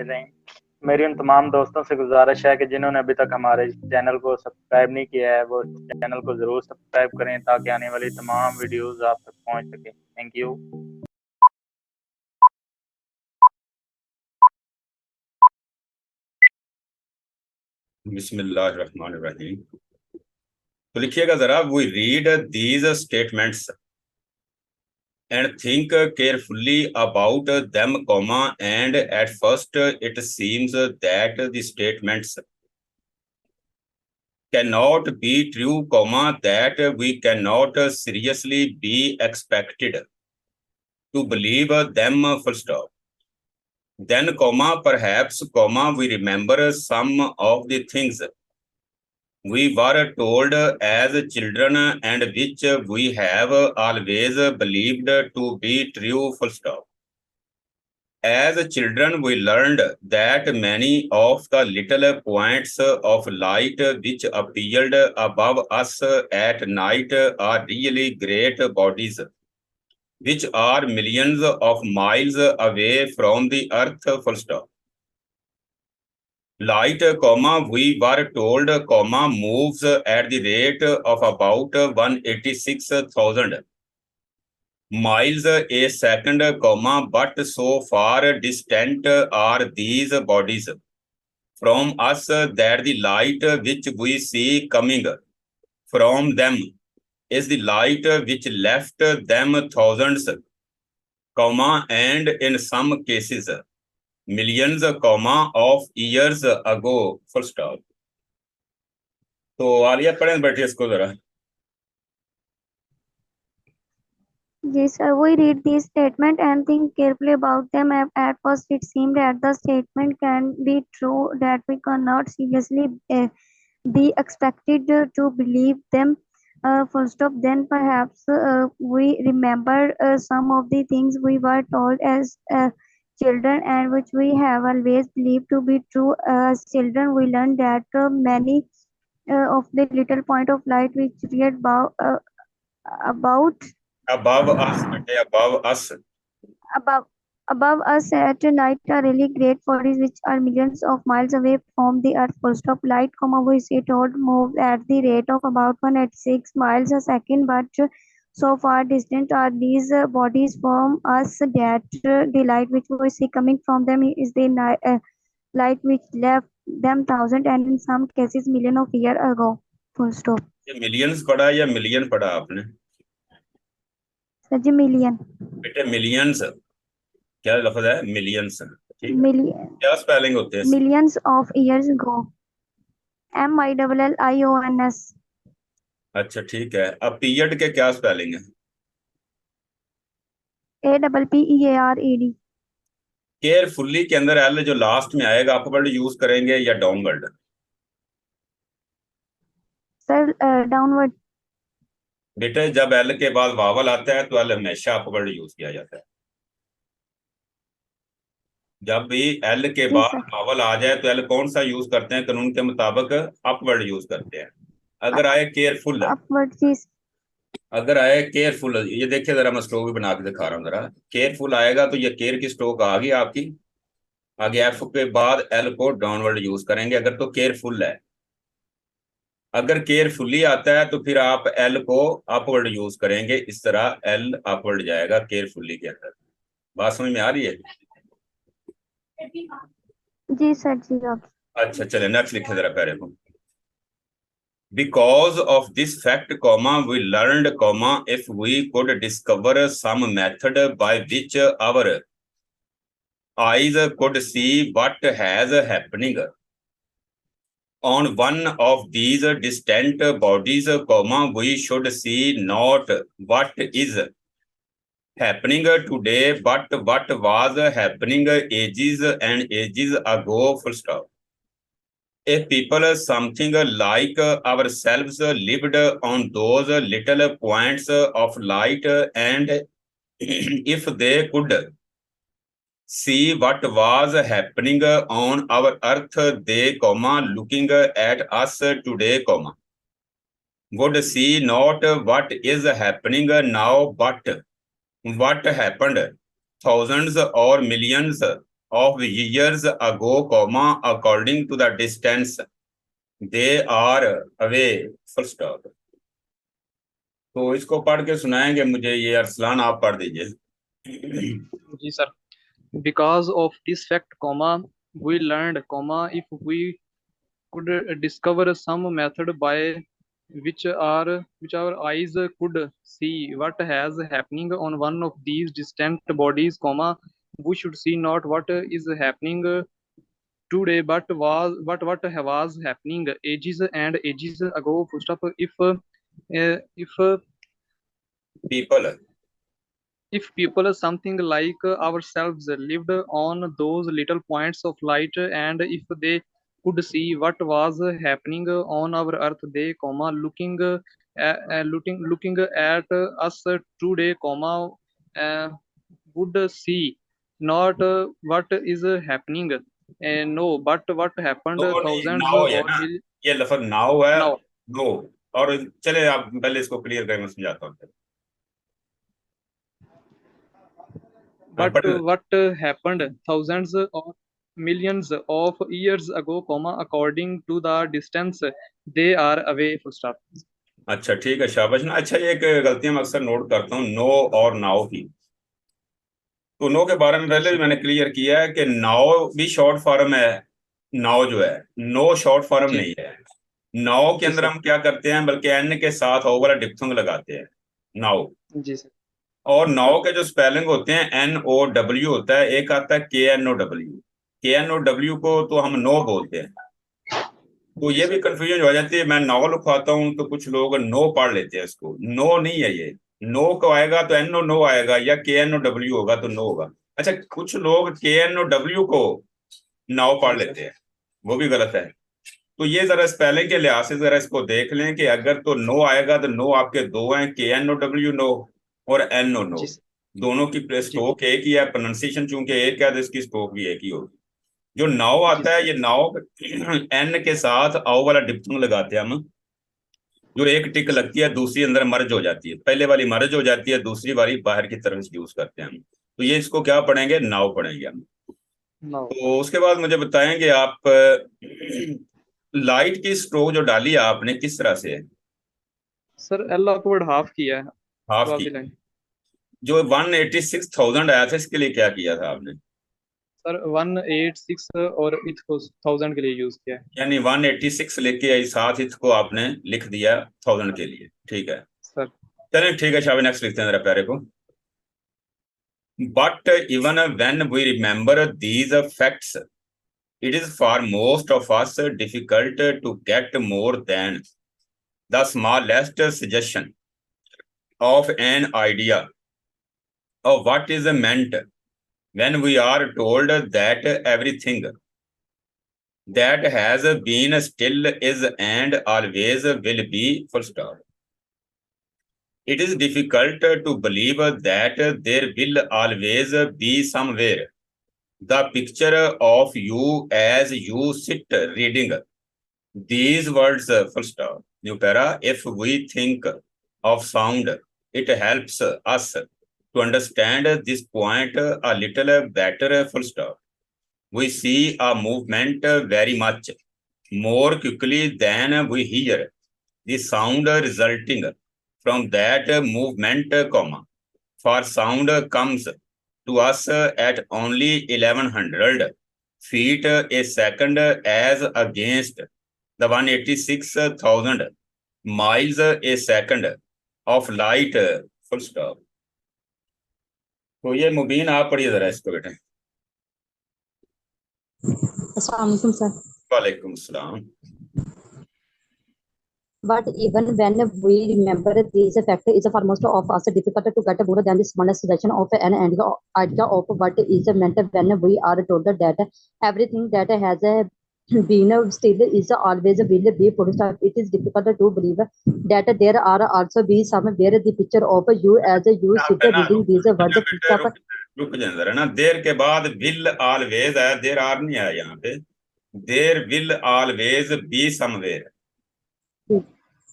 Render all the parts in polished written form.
बिस्मिल्लाहिर्रहमानिर्रहीम। मेरी उन तमाम दोस्तों से गुजारिश है कि जिन्होंने अभी तक हमारे चैनल को सब्सक्राइब नहीं किया है वो चैनल को ज़रूर सब्सक्राइब करें ताकि आने वाली तमाम वीडियोस आप तक पहुंच सके। Thank you. बिस्मिल्लाहिर्रहमानिर्रहीम। तो लिखिएगा जरा, we read these statements and think carefully about them, comma, and at first it seems that the statements cannot be true, comma, that we cannot seriously be expected to believe them, full stop. Then, comma, perhaps, comma, we remember some of the things we were told as children and which we have always believed to be true, full stop. As children, we learned that many of the little points of light which appeared above us at night are really great bodies, which are millions of miles away from the earth, full stop. Light, comma, we were told, comma, moves at the rate of about 186,000 miles a second, comma, but so far distant are these bodies from us that the light which we see coming from them is the light which left them thousands, comma, and in some cases millions, comma, of years ago, full stop. तो आलिया पढ़ें बैठिए इसको जरा। Yes, we read this statement and think carefully about them. At first, it seemed that the statement can be true, that we cannot seriously be expected to believe them. Full stop. Then perhaps we remember some of the things we were told as children and which we have always believed to be true. As children, we learned that many of the little point of light which read about Above us, above us. above above us at night are really great bodies which are millions of miles away from the earth. Full stop. Light, comma, we see told move at the rate of about 186 miles a second, but so far distant are these bodies from us that the light which we see coming from them is the light which left them thousand and in some cases million of year ago. Full stop. ये millions पढ़ा या million पढ़ा आपने? Sir जी million. बेटे millions क्या लफ्ज है? Millions. ठीक है, मिलियन क्या स्पेलिंग होते हैं? Millions of years go. MILLIONS। अच्छा ठीक है, अब पीरियड के क्या स्पेलिंग है? APPEARED। केयरफुली के अंदर एल जो लास्ट में आएगा अपवर्ड यूज करेंगे या डाउनवर्ड? Sir downward. बेटे जब एल के बाद वावल आता है तो एल हमेशा अपवर्ड यूज किया जाता है। जब भी एल के बाद वावल आ जाए तो एल कौन सा यूज करते हैं? कानून के मुताबिक अपवर्ड यूज करते हैं। अगर आए केयरफुल, अपवर्ड चीज। अगर आए केयरफुल, ये देखिए जरा मैं स्ट्रोक भी बना के दिखा रहा हूँ जरा। केयरफुल आएगा तो ये केयर की स्ट्रोक आ गई आपकी, आगे एफ के बाद एल को डाउनवर्ड यूज करेंगे अगर तो केयरफुल है। अगर केयरफुली आता है तो फिर आप एल को अपवर्ड यूज करेंगे, इस तरह एल अपवर्ड जाएगा केयरफुली के अंदर। बात समझ में आ रही है? जी सर जी। अच्छा चले नेक्स्ट लिखे जरा पहले को। Because of this fact, comma, we learned, comma, if we could discover some method by which our eyes could see what has happening on one of these distant bodies, comma, we should see not what is happening today, but what was happening ages and ages ago, full stop. If people something like ourselves lived on those little points of light, and if they could see what was happening on our earth, they, comma, looking at us today, comma, would see not what is happening now, but what happened thousands or millions of years ago, comma, according to the distance they are away, full stop. तो इसको पढ़ के सुनाएंगे मुझे ये अरसलान, आप पढ़ दीजिए। जी sir. Because of this fact, comma, we learned, comma, if we could discover some method by which our eyes could see what has happening on one of these distant bodies, comma, we should see not what is happening today, but what was happening ages and ages ago. Full stop. If people something like ourselves lived on those little points of light, and if they could see what was happening on our earth, they, comma, looking at us today, comma, would see not what is happening, no, but what happened तो नहीं, thousands now है or ना, ये लफ्ज now है, now. No. और चले आप पहले इसको क्लियर करें, मैं समझाता हूँ। But what happened thousands or millions of years ago, comma, according to the distance they are away, full stop. अच्छा ठीक है, शाबाश ना। अच्छा, ये एक गलतियां मैं अक्सर नोट करता हूँ, नो और नाउ की। तो नो के बारे में पहले भी मैंने क्लियर किया है कि नाउ भी शॉर्ट फॉर्म है, नाउ जो है, नो शॉर्ट फॉर्म नहीं है। नाउ के अंदर हम क्या करते हैं, बल्कि एन के साथ ओ वाला डिप्थंग लगाते हैं, नाउ। जी सर। और नाउ के जो स्पेलिंग होते हैं, एन ओ डब्ल्यू होता है, एक आता है के एन ओ डब्ल्यू। के एन ओ डब्ल्यू को तो हम नो बोलते हैं। तो ये भी कंफ्यूजन हो जाती है, मैं नाउ लिखवाता हूँ तो कुछ लोग नो पढ़ लेते हैं इसको। नो नहीं है ये, नो को आएगा तो एन ओ नो आएगा, या के एन ओ डब्ल्यू होगा तो नो होगा। अच्छा, कुछ लोग के एन ओ डब्ल्यू को नाउ पढ़ लेते हैं, वो भी गलत है। तो ये जरा स्पेलिंग के लिहाज से जरा इसको देख लें कि अगर तो नो आएगा तो नो आपके दो हैं, के एन ओ डब्ल्यू नो और एन ओ नो, दोनों की स्ट्रोक एक ही है, प्रोनाउंसिएशन चूंकि एक है तो इसकी स्ट्रोक भी एक ही होगी। जो नाउ आता है, ये नाउ एन के साथ आओ वाला डिप्थंग लगाते हैं हम, जो एक टिक लगती है, दूसरी अंदर मर्ज हो जाती है, पहले वाली मर्ज हो जाती है, दूसरी वाली बाहर की तरफ यूज करते हैं हम। तो ये इसको क्या पढ़ेंगे, नाउ पढ़ेंगे हम। तो उसके बाद मुझे बताएंगे आप, लाइट की स्ट्रोक जो डाली है आपने, किस तरह से है? सर एल अपवर्ड हाफ किया है, हाफ की। जो 186,000 आया था, इसके लिए क्या किया था आपने? सर 186 और इसको 1000 के लिए यूज किया है। यानी 186 लेके आई, साथ इसको आपने लिख दिया 1000 के लिए, ठीक है सर। चलें, ठीक है शाबाश, नेक्स्ट लिखते हैं जरा प्यारे को। But even when we remember these facts, it is for most of us difficult to get more than the smallest suggestion of an idea of what is meant when we are told that everything that has been, still is, and always will be, full stop. It is difficult to believe that there will always be somewhere the picture of you as you sit reading these words, full stop. New para. If we think of sound, it helps us to understand this point a little better, full stop. We see a movement very much more quickly than we hear the sound resulting from that movement, comma. For sound comes to us at only 1100 feet a second as against the 186,000 miles a second of light, full stop. तो ये मुबीन आप पढ़िए जरा इसको बेटे। अस्सलाम वालेकुम sir. वालेकुम सलाम। But even when we remember this fact, it's for most of us difficult to get more than the smallest suggestion of an idea of what is meant when we are told that everything that has been, still is, always will be, full stop. It is difficult to believe that there are also be somewhere the picture of you as you sit reading these words, full stop. रुक जाए जरा ना, देर के बाद will always आया, there are नहीं आया यहाँ पे, there will always be somewhere.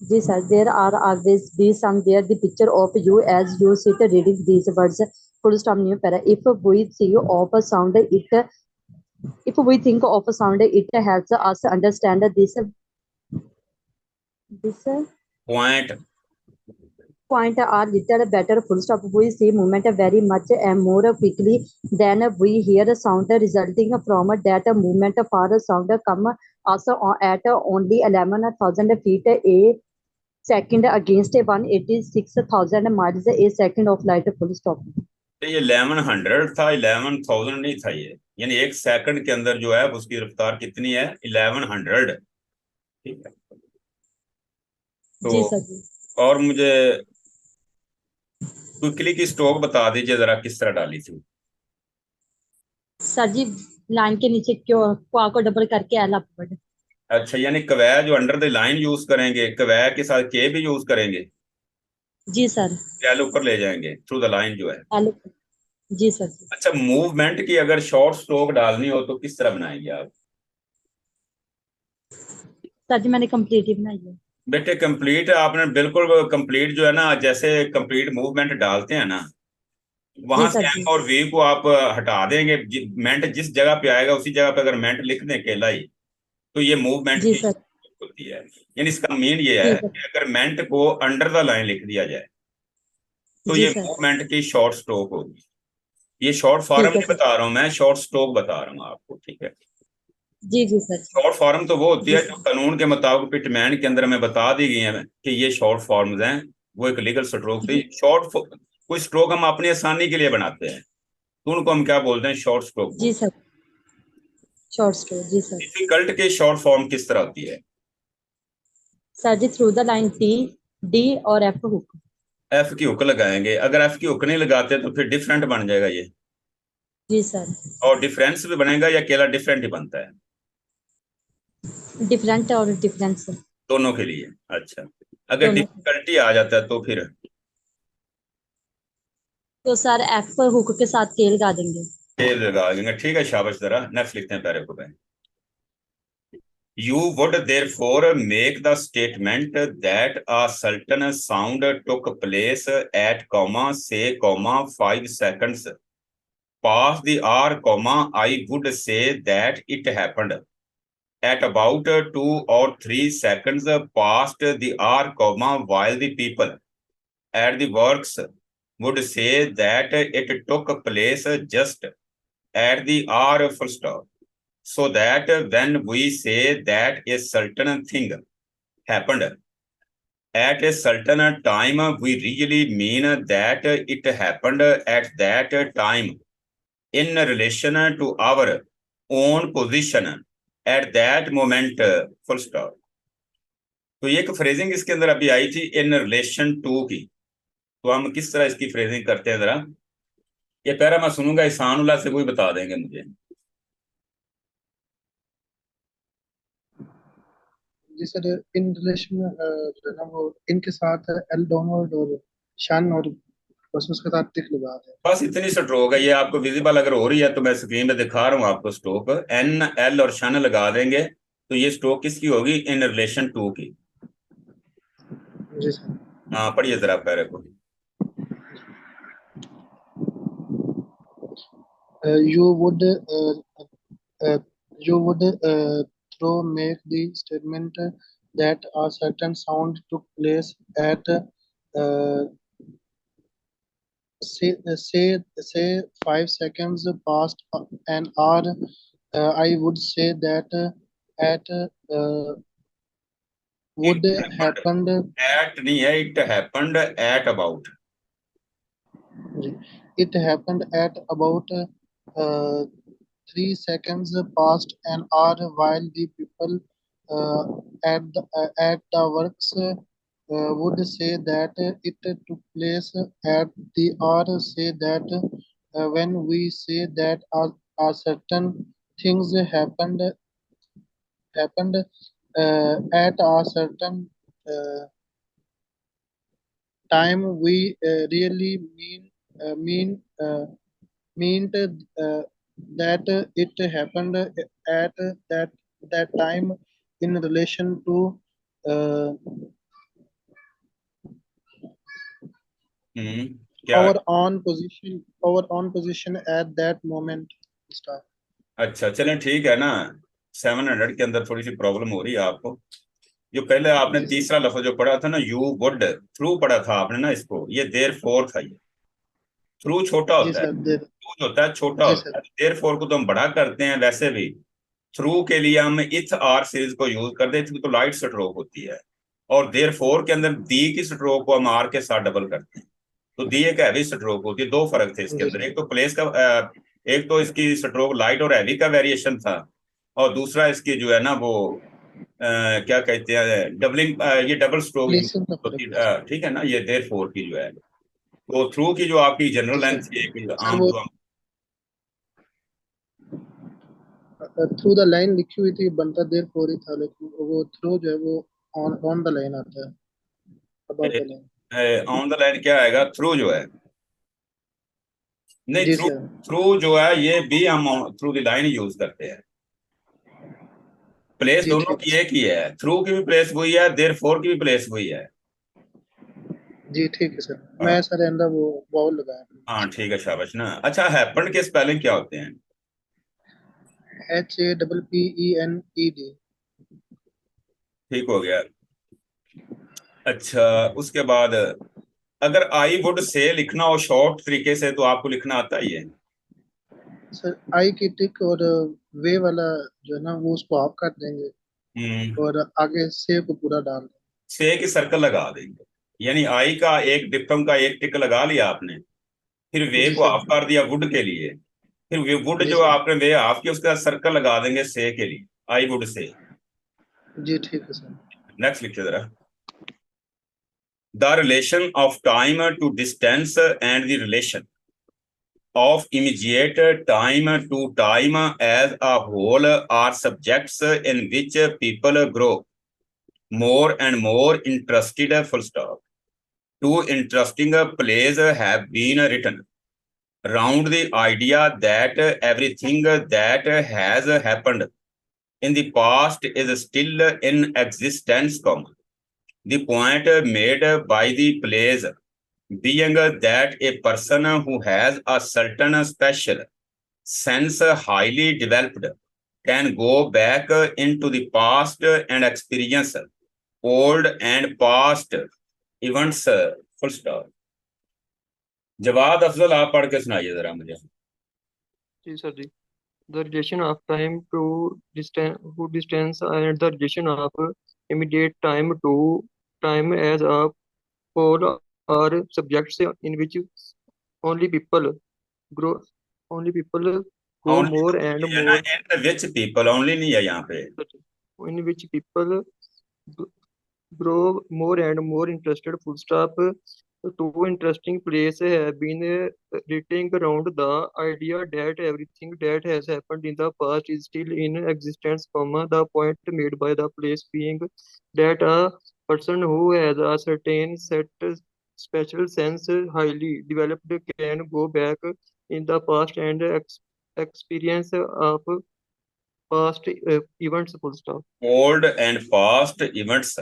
जी sir, there are always be somewhere the picture of you as you sit reading these words, full stop, new para. If we see of sound, it If we think of a sound, it helps us understand this Point. point are little better. Full stop. We see movement very much and more quickly than we hear sound, resulting from that movement for sound come us at only 11,000 feet a second against 186,000 miles a second of light. Full stop. ये 1100 था, 11,000 नहीं था ये, यानी 1 second के अंदर जो है उसकी रफ्तार कितनी है, 1100। ठीक है, तो जी सर जी। और मुझे क्विकली की स्ट्रोक बता दीजिए जरा किस तरह डाली थी। सर जी लाइन के नीचे क्यों क्वा को डबल करके एल अपवर्ड। अच्छा, यानी कवै जो अंडर द लाइन यूज करेंगे, कवै के साथ के भी यूज करेंगे। जी सर। एल ऊपर ले जाएंगे थ्रू द लाइन जो है। एल जी सर जी। अच्छा, मूवमेंट की अगर शॉर्ट स्ट्रोक डालनी हो तो किस तरह बनाएंगे आप? सर जी मैंने कंप्लीट ही बनाई है। बेटे कंप्लीट आपने बिल्कुल कंप्लीट जो है ना, जैसे कंप्लीट मूवमेंट डालते हैं ना, वहां जी से सर एम जी। और वी को आप हटा देंगे। मेंट जिस जगह पे आएगा उसी जगह पे अगर मेंट लिख दें अकेला ही, तो ये मूवमेंट जी की सर। होती है। यानी इसका मीन ये है ठीक है। कि अगर मेंट को अंडर द लाइन लिख दिया जाए तो जी ये सर। मूवमेंट की शॉर्ट स्ट्रोक होगी। ये शॉर्ट फॉर्म ठीक है नहीं सर। बता रहा हूं मैं, शॉर्ट स्ट्रोक बता रहा हूँ आपको। ठीक है, जी जी सर। शॉर्ट फॉर्म तो वो होती जी है जो सर। कानून के मुताबिक पिटमैन के अंदर में बता दी गई है कि ये शॉर्ट फॉर्म्स हैं, वो एक लीगल स्ट्रोक थी। शॉर्ट कोई स्ट्रोक हम अपनी आसानी के लिए बनाते हैं तो उनको हम क्या बोलते हैं, शॉर्ट स्ट्रोक जी बोलते सर। शॉर्ट स्टोर जी सर। हैं। डिफिकल्ट के शॉर्ट फॉर्म किस तरह होती है? सर जी through the line T D और एफ हुक। एफ की हुक लगाएंगे। अगर एफ की हुक नहीं लगाते तो फिर डिफरेंट बन जाएगा ये, जी सर। और डिफरेंस भी बनेगा या अकेला डिफरेंट ही बनता है? डिफरेंट और डिफरेंस दोनों के लिए। अच्छा, अगर दोनों। डिफिकल्टी आ जाता है तो फिर तो सर एफ हुक के साथ के लगा देंगे। तेल लगा देंगे। ठीक है, शाबाश। जरा नेक्स्ट लिखते हैं पैरे को पे। You would therefore make the statement that a certain sound took place at comma, say, comma, 5 seconds past the R, comma, I would say that it happened at about 2 or 3 seconds past the R, comma, while the people at the works would say that it took place just at the R full stop. So that when we say that a certain thing happened at a certain time, we really mean that it happened at that time in relation to our own position at that moment, full stop. तो ये एक phrasing इसके अंदर अभी आई थी, in relation to की। तो हम किस तरह इसकी फ्रेजिंग करते हैं, जरा ये पैरा मैं सुनूंगा, ihsanullah से कोई बता देंगे मुझे। जी सर, इन रिलेशन जो है ना वो इनके साथ एल डाउनवर्ड और शन और बस उसके साथ टिक लगा दें। बस इतनी स्ट्रोक है, ये आपको विजिबल अगर हो रही है तो मैं स्क्रीन पे दिखा रहा हूँ आपको स्ट्रोक। एन एल और शन लगा देंगे तो ये स्ट्रोक किसकी होगी, इन रिलेशन टू की। जी सर। हाँ, पढ़िए जरा पैरे को। You would you would through make the statement that a certain sound took place at say 5 seconds past an hour. I would say that at would happened at नहीं है, it happened at about. it happened at about 3 seconds past an hour while the people at the works would say that it took place at the hour. Say that when we say that a certain things happened at a certain time, we really mean that it happened at that time in relation to uh, क्या our own position at that moment. Start. अच्छा चलें ठीक है ना, 700 के अंदर थोड़ी सी problem हो रही है आपको। जो पहले आपने तीसरा लफ्ज जो पढ़ा था ना, यू वुड, थ्रू पढ़ा था आपने ना, इसको ये देर फोर था। ये थ्रू छोटा जी होता है, सर। थ्रू जो होता है छोटा जी होता सर। है, देर फोर को तो हम बड़ा करते हैं। वैसे भी थ्रू के लिए हम इथ आर सीरीज को यूज करते हैं, इसकी तो लाइट स्ट्रोक होती है। और देर फोर के अंदर दी की स्ट्रोक को हम आर के साथ डबल करते हैं, तो दी एक हैवी स्ट्रोक होती है। दो फर्क थे इसके जी अंदर, सर। एक तो प्लेस का एक तो इसकी स्ट्रोक लाइट और हैवी का वेरिएशन था, और दूसरा इसकी जो है ना वो क्या कहते हैं डबलिंग, ये डबल स्ट्रोक यूज प्लेसिंग का होती फर्क है है। सर। ठीक है ना, ये देर फोर की जो है, तो थ्रू की जो आपकी जनरल जी लेंथ सर। थी एक सर आम वो जो हम थ्रू द लाइन लिखी हुई थी, बनता देर फोर ही था, लेकिन वो थ्रू जो है वो ऑन द लाइन आता है, above the line. On the line क्या आएगा, थ्रू जो है, नहीं जी थ्रू, सर। थ्रू जो है ये भी हम थ्रू द लाइन यूज करते हैं। प्लेस जी दोनों ठीक है की सर। एक ही है, थ्रू की भी प्लेस वही है, देर फोर की भी प्लेस वही है। जी ठीक है सर, हाँ मैं सर अंदर वो वाउल लगाया। हाँ ठीक है, शाबाश ना। अच्छा, हैपेंड के स्पेलिंग क्या होते हैं? HAPPENED। ठीक हो गया। अच्छा, उसके बाद अगर आई वुड से लिखना हो शॉर्ट तरीके से तो आपको लिखना आता ही है। सर आई की टिक और वे वाला जो है ना वो उसको ऑफ कर देंगे, और आगे से को पूरा डाल देंगे। से की सर्कल लगा देंगे, यानी आई का एक डिफथम का एक टिक लगा लिया आपने, फिर वे जी को सर। ऑफ कर दिया वुड के लिए, फिर वे वुड जी जो सर। आपने वे ऑफ किया उसका सर्कल लगा देंगे से के लिए, आई वुड से। जी ठीक है सर। नेक्स्ट लिखिए जरा। The relation of time to distance and the relation of immediate time to time as a whole are subjects in which people grow more and more interested, full stop. Two interesting plays have been written round the idea that everything that has happened in the past is still in existence, the point made by the plays being that a person who has a certain special sense highly developed can go back into the past and experience old and past events, full stop. जवाब अफजल आप पढ़ के सुनाइए जरा मुझे। जी sir जी। The relation of time to distance and the relation of immediate time to time as a whole are subjects in which only people grow only people go only more तो and नहीं है ना, more in which people, only नहीं है यहाँ पे। in which people grow more and more interested. Full stop. Two interesting places have been written around the idea that everything that has happened in the past is still in existence, comma, the point made by the place being that a person who has a certain set special sense highly developed can go back in the past and experience of past events, full stop. Old and past events.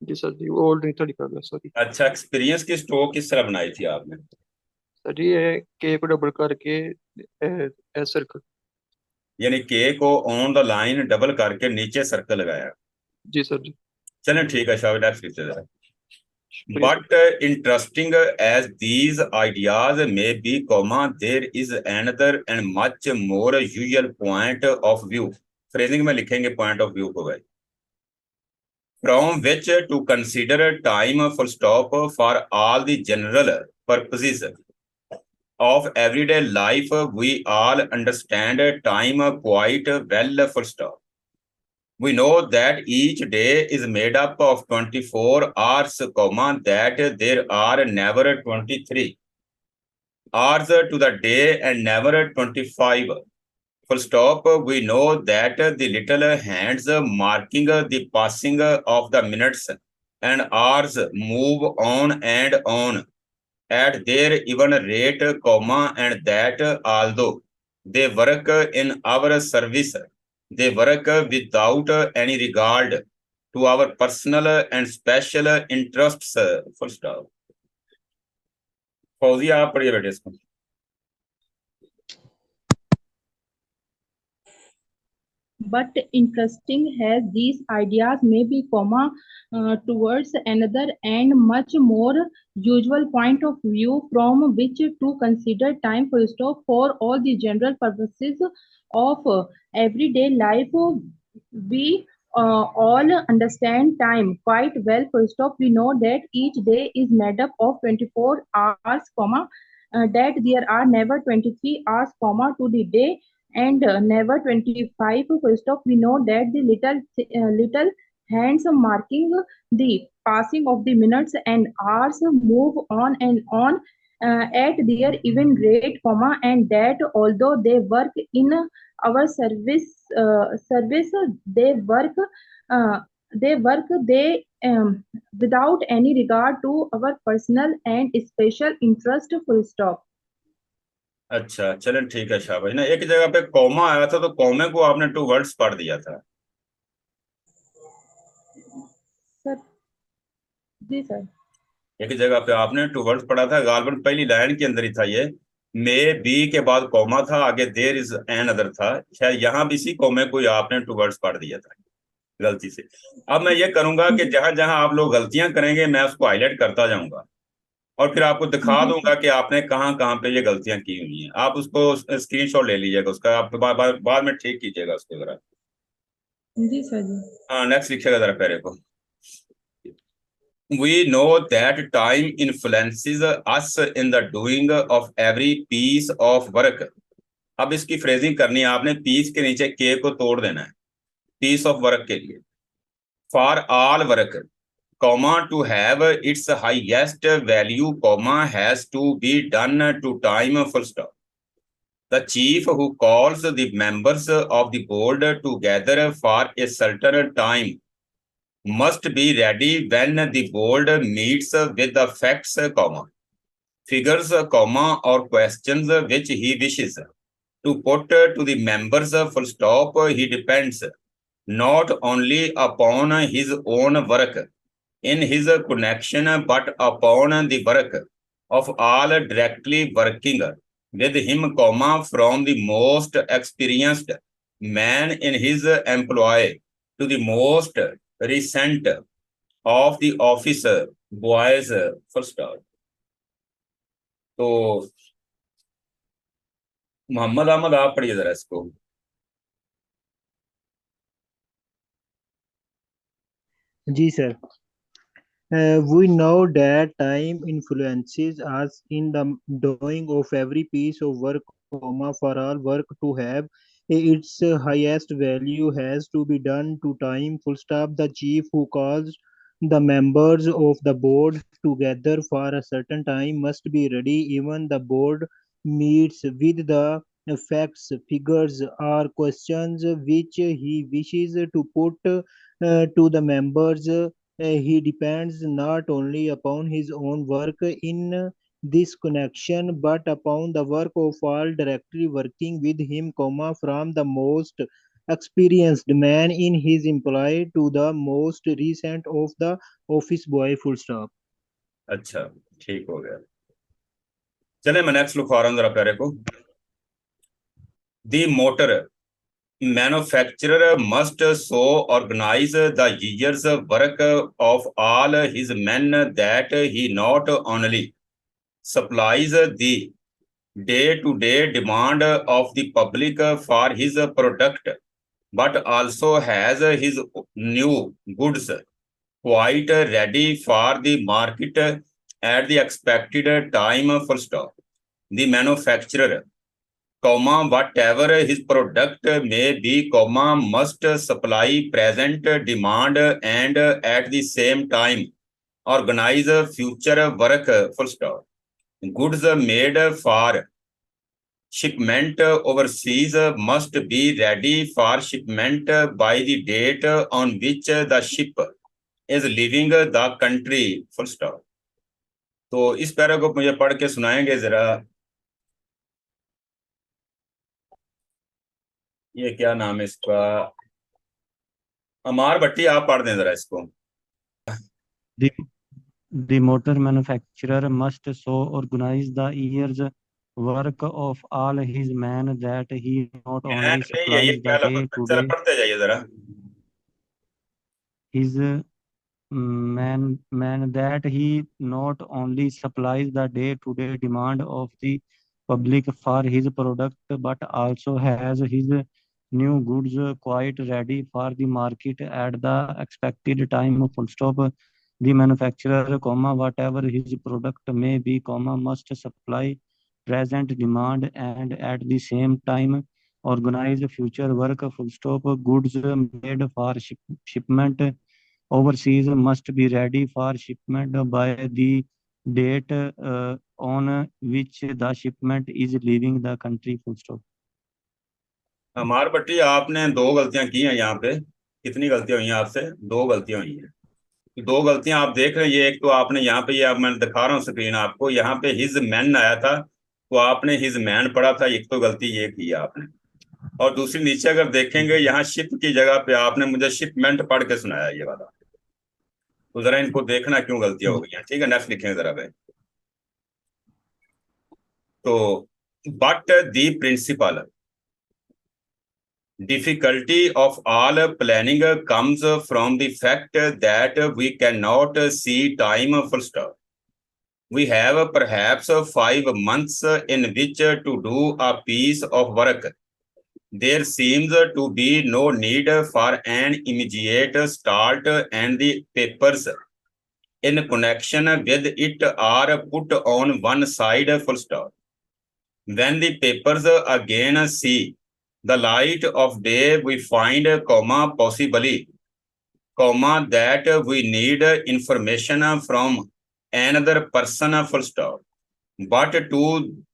जी sir जी, old नहीं था लिखा गया, sorry अच्छा, experience की stroke किस तरह बनाई थी आपने? सर जी। ये के को डबल करके सर्कल। यानी के को ऑन द लाइन डबल करके नीचे सर्कल लगाया। जी सर जी, चलें ठीक है, शाबाश, नेक्स्ट लिखते जरा। शुक्रिया sir. But interesting as these ideas may be, comma, there is another and much more usual point of view. Phrasing में लिखेंगे point of view को भाई। From which to consider time, full stop, for all the general purposes of everyday life, we all understand time quite well, full stop. We know that each day is made up of 24 hours, comma, that there are never 23 hours to the day and never 25. Full stop. We know that the little hands marking the passing of the minutes and hours move on and on at their even rate, comma, and that although they work in our service, they work without any regard to our personal and special interests, full stop. फौजी आप पढ़िए बेटे इसको। but interesting as these ideas may be towards another and much more usual point of view from which to consider time full stop for all the general purposes of everyday life. We all understand time quite well. Full stop. We know that each day is made up of 24 hours, that there are never 23 hours, to the day, and never 25 full stop. We know that the little hands marking the passing of the minutes and hours move on and on at their even rate, and that although they work in our service, they work uh, they without any regard to our personal and special interest. Full stop. अच्छा, चलें ठीक है शाबाश। ना एक जगह पे comma आया था, तो कॉमे को आपने टू वर्ड्स पढ़ दिया था। सर जी सर। एक जगह पे आपने टू वर्ड्स पढ़ा था, गालबन पहली लाइन के अंदर ही था ये, मे बी के बाद कॉमा था, आगे देयर इज एन अदर था। शायद यहाँ भी इसी कॉमे को ही आपने टू वर्ड्स पढ़ दिया था गलती से। अब मैं ये करूंगा कि जहां जहां आप लोग गलतियां करेंगे मैं उसको हाईलाइट करता जाऊंगा और फिर आपको दिखा दूंगा कि आपने कहाँ कहाँ पे ये गलतियां की हुई हैं। आप उसको स्क्रीनशॉट ले लीजिएगा उसका, आप बाद में ठीक कीजिएगा उसको जरा। जी सर जी। हाँ, नेक्स्ट लिखिएगा जरा पहले को। We know that time influences us in the doing of every piece of work. अब इसकी फ्रेजिंग करनी है आपने, पीस के नीचे के को तोड़ देना है, पीस ऑफ वर्क के लिए। For all work, comma, to have its highest value, comma, has to be done to time, full stop. The chief who calls the members of the board together for a certain time must be ready when the board meets with the facts, comma, figures, comma, or questions which he wishes to put to the members, full stop. He depends not only upon his own work in his connection, but upon the work of all directly working with him, comma, from the most experienced man in his employ to the most recent of the office boys, full stop. तो मोहम्मद अहमद आप पढ़िए जरा इसको। जी sir. We know that time influences us in the doing of every piece of work, comma, for all work to have its highest value has to be done to time, full stop. The chief who calls the members of the board together for a certain time must be ready even the board meets with the facts, figures, or questions which he wishes to put to the members. He depends not only upon his own work in this connection, but upon the work of all directly working with him, comma, from the most experienced man in his employ to the most recent of the office boy, full stop. अच्छा, ठीक हो गया। चले मैं next लिखवा रहा हूं जरा प्यारे को। दी motor manufacturer must so organize the year's work of all his men that he not only supplies the day-to-day demand of the public for his product, but also has his new goods quite ready for the market at the expected time, full stop. The manufacturer, comma, whatever his product may be, comma, must supply present demand and at the same time organize future work, full stop. Goods made for shipment overseas must be ready for shipment by the date on which the ship is leaving the country, full stop. तो इस para को मुझे पढ़ के सुनाएंगे जरा। ये क्या नाम है इसका, अमार भट्टी, आप पढ़ दें जरा इसको। The motor manufacturer must so organize the year's work of all his men, that he not only नहीं, ये supplies क्या the लफ्ज, day to जरा day पढ़ते जाइए जरा। his man that he not only supplies the day-to-day demand of the public for his product, but also has his new goods quite ready for the market at the expected time. Full stop. The manufacturer, whatever his product may be, must supply present demand and at the same time organize future work. Full stop. Goods made for shipment overseas must be ready for shipment by the date on which the shipment is leaving the country. Full stop. हमार भट्टी, आपने 2 गलतियां की हैं यहाँ पे। कितनी गलतियां हुई हैं आपसे? 2 गलतियां हुई हैं। तो 2 गलतियां आप देख रहे हैं। ये एक तो आपने यहाँ पे, ये अब मैं दिखा रहा हूँ स्क्रीन आपको, यहाँ पे हिज मैन आया था तो आपने हिज मैन पढ़ा था। एक तो गलती ये की है आपने। और दूसरी नीचे अगर देखेंगे, यहाँ शिप की जगह पे आपने मुझे शिपमेंट पढ़ के सुनाया ये वाला। तो जरा इनको देखना क्यों गलतियां हो गई हैं। ठीक है, नेक्स्ट लिखेंगे जरा भाई। तो but the principal difficulty of all planning comes from the fact that we cannot see time full stop. We have perhaps 5 months in which to do a piece of work. There seems to be no need for an immediate start, and the papers in connection with it are put on one side full stop. When the papers again see the light of day, we find, possibly, that we need information from another person, full stop. But to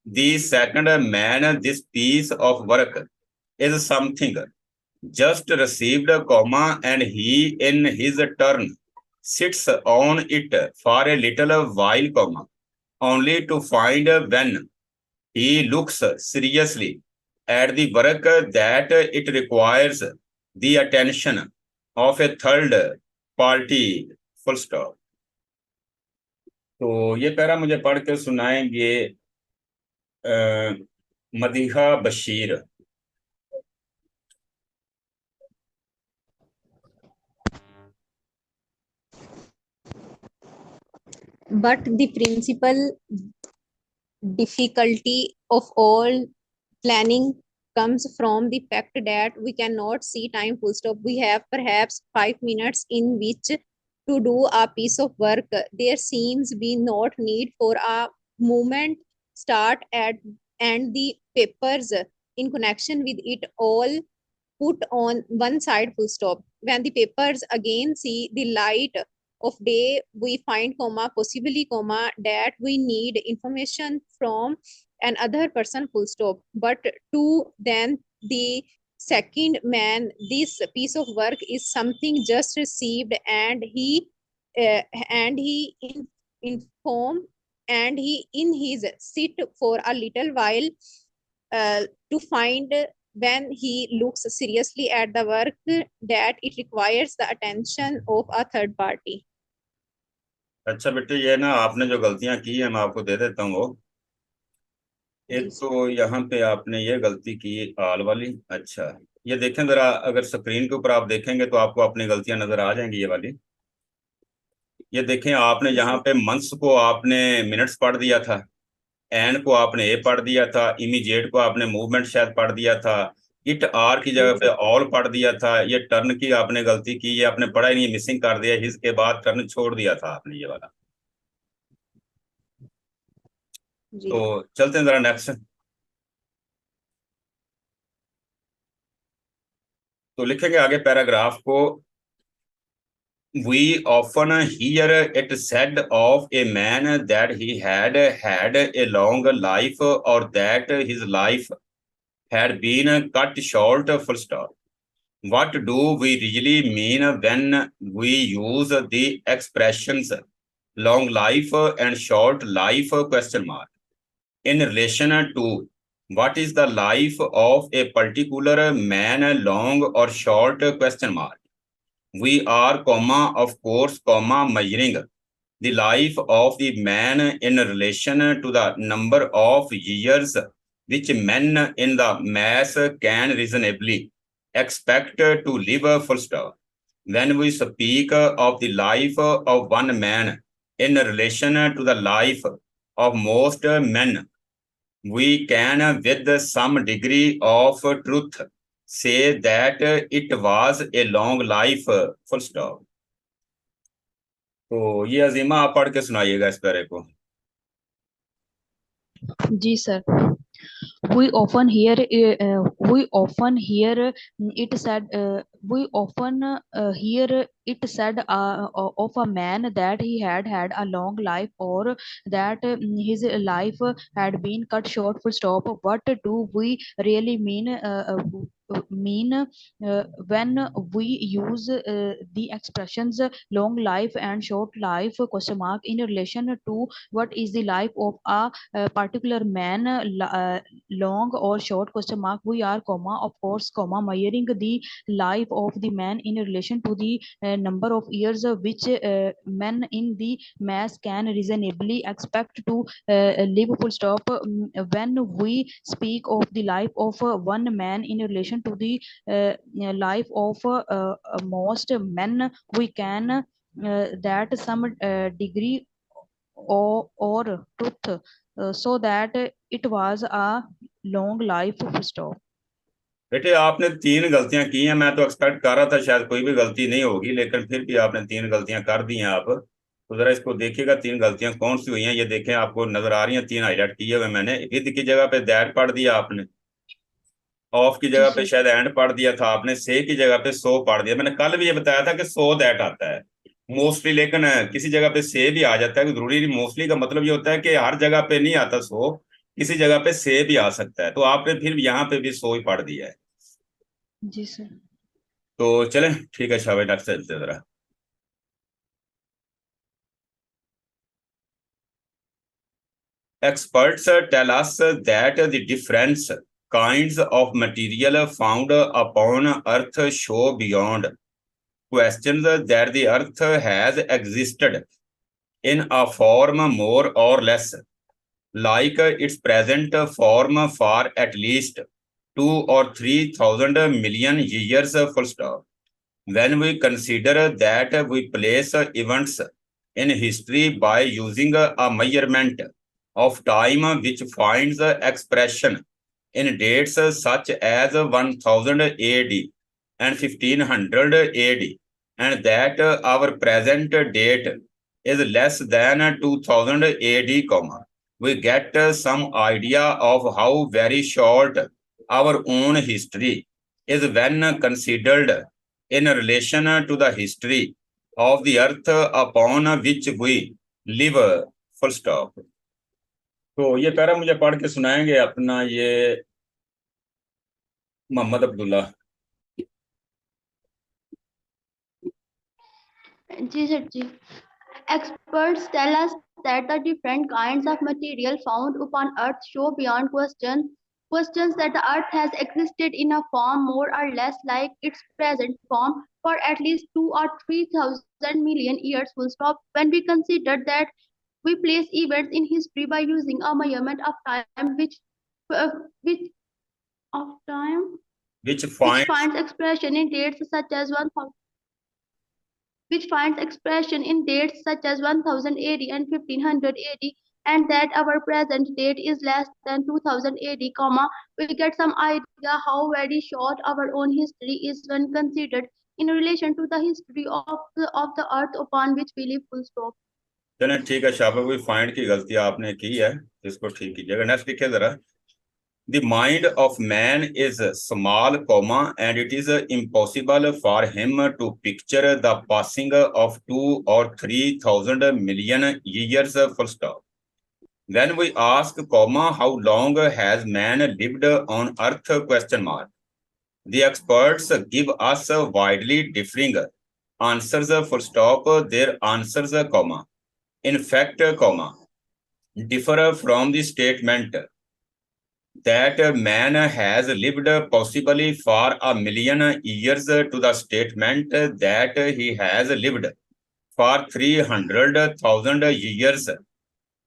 the second man, this piece of work is something just received, and he in his turn sits on it for a little while, only to find when he looks seriously at the work that it requires the attention of a third party, full stop. तो ये para मुझे पढ़ के सुनाएंगे Madiha Bashir. But the principal difficulty of all planning comes from the fact that we cannot see time full stop. We have perhaps 5 minutes in which to do a piece of work. There seems be not need for a movement start at and the papers in connection with it all put on one side full stop. When the papers again see the light of day, we find, possibly, that we need information from another person full stop. But to then the second man, this piece of work is something just received, and he inform and he in his sit for a little while to find when he looks seriously at the work that it requires the attention of a third party. अच्छा बेटे, ये ना आपने जो गलतियां की है मैं आपको दे देता हूँ वो। एक तो यहाँ पे आपने ये गलती की आल वाली। अच्छा, ये देखें जरा, अगर स्क्रीन के ऊपर आप देखेंगे तो आपको अपनी गलतियां नजर आ जाएंगी ये वाली। ये देखें, आपने यहाँ पे मंथ्स को आपने मिनट्स पढ़ दिया था, एंड को आपने ए पढ़ दिया था, इमीडिएट को आपने मूवमेंट शायद पढ़ दिया था, इट आर की जगह पे ऑल पढ़ दिया था। ये टर्न की आपने गलती की, ये आपने पढ़ा ही नहीं, मिसिंग कर दिया। हिज के बाद टर्न छोड़ दिया था आपने ये वाला। तो चलते हैं जरा नेक्स्ट। तो लिखेंगे आगे पैराग्राफ को। We often hear it said of a man that he had had a long life, or that his life had been cut short, full stop. What do we really mean when we use the expressions long life and short life, question mark, in relation to what is the life of a particular man, long or short, question mark? We are, of course, measuring the life of the man in relation to the number of years which men in the mass can reasonably expect to live, full stop. When we speak of the life of one man in relation to the life of most men, we can with some degree of truth say that it was a long life, full stop. तो ये अजीमा आप पढ़ के सुनाइएगा इस पैरे को। जी sir. We often hear it said of a man that he had a long life, or that his life had been cut short, full stop. What do we really mean when we use the expressions long life and short life question mark in relation to what is the life of a particular man, long or short question mark? We are of course measuring the life of the man in relation to the number of years which men in the mass can reasonably expect to live, full stop. When we speak of the life of one man in relation to the life of most men, we can that some degree or truth so that it was a long life, full stop. बेटे आपने 3 गलतियां की हैं, मैं तो expect कर रहा था शायद कोई भी गलती नहीं होगी, लेकिन फिर भी आपने 3 गलतियां कर दी हैं। आप तो जरा इसको देखिएगा 3 गलतियां कौन सी हुई हैं, ये देखें, आपको नजर आ रही हैं 3 हाईलाइट किए हुए मैंने। विद की जगह पे दैट पढ़ दिया आपने, ऑफ की जगह पे शायद एंड पढ़ दिया था आपने, से की जगह पे सो पढ़ दिया। मैंने कल भी ये बताया था कि सो दैट आता है मोस्टली, लेकिन किसी जगह पे से भी आ जाता है, जरूरी नहीं। मोस्टली का मतलब ये होता है कि हर जगह पे नहीं आता सो, किसी जगह पे से भी आ सकता है। तो आपने फिर यहाँ पे भी सो ही पढ़ दिया है। जी सर। तो चलें, ठीक है शाबाश, नेक्स्ट चलते जरा। Experts tell us that the different kinds of material found upon Earth show beyond questions that the Earth has existed in a form more or less like its present form for at least 2 or 3,000 million years, full stop. When we consider that we place events in history by using a measurement of time which finds expression in dates such as 1000 AD and 1500 AD, and that our present date is less than 2000 AD, we get some idea of how very short our own history is when considered in relation to the history of the earth upon which we live, full stop. तो ये para मुझे पढ़ के सुनाएंगे अपना ये मोहम्मद अब्दुल्ला। जी sir ji. Experts tell us that the different kinds of material found upon Earth show beyond questions that the Earth has existed in a form more or less like its present form for at least 2 or 3,000 million years, full stop. When we consider that we place events in history by using a measurement of time which finds expression in dates such as 1000 AD and 1500 AD, and that our present date is less than 2000 AD, we get some idea how very short our own history is when considered in relation to the history of the earth upon which we live, full stop. चलें ठीक है शाबाश, कोई find की गलती आपने की है, इसको ठीक कीजिएगा। नेक्स्ट लिखिए जरा। The mind of man is small, and it is impossible for him to picture the passing of 2 or 3,000 million years, full stop. When we ask, how long has man lived on Earth, question mark, the experts give us widely differing answers, full stop. Their answers, in fact, differ from the statement that man has lived possibly for a million years to the statement that he has lived for 300,000 years.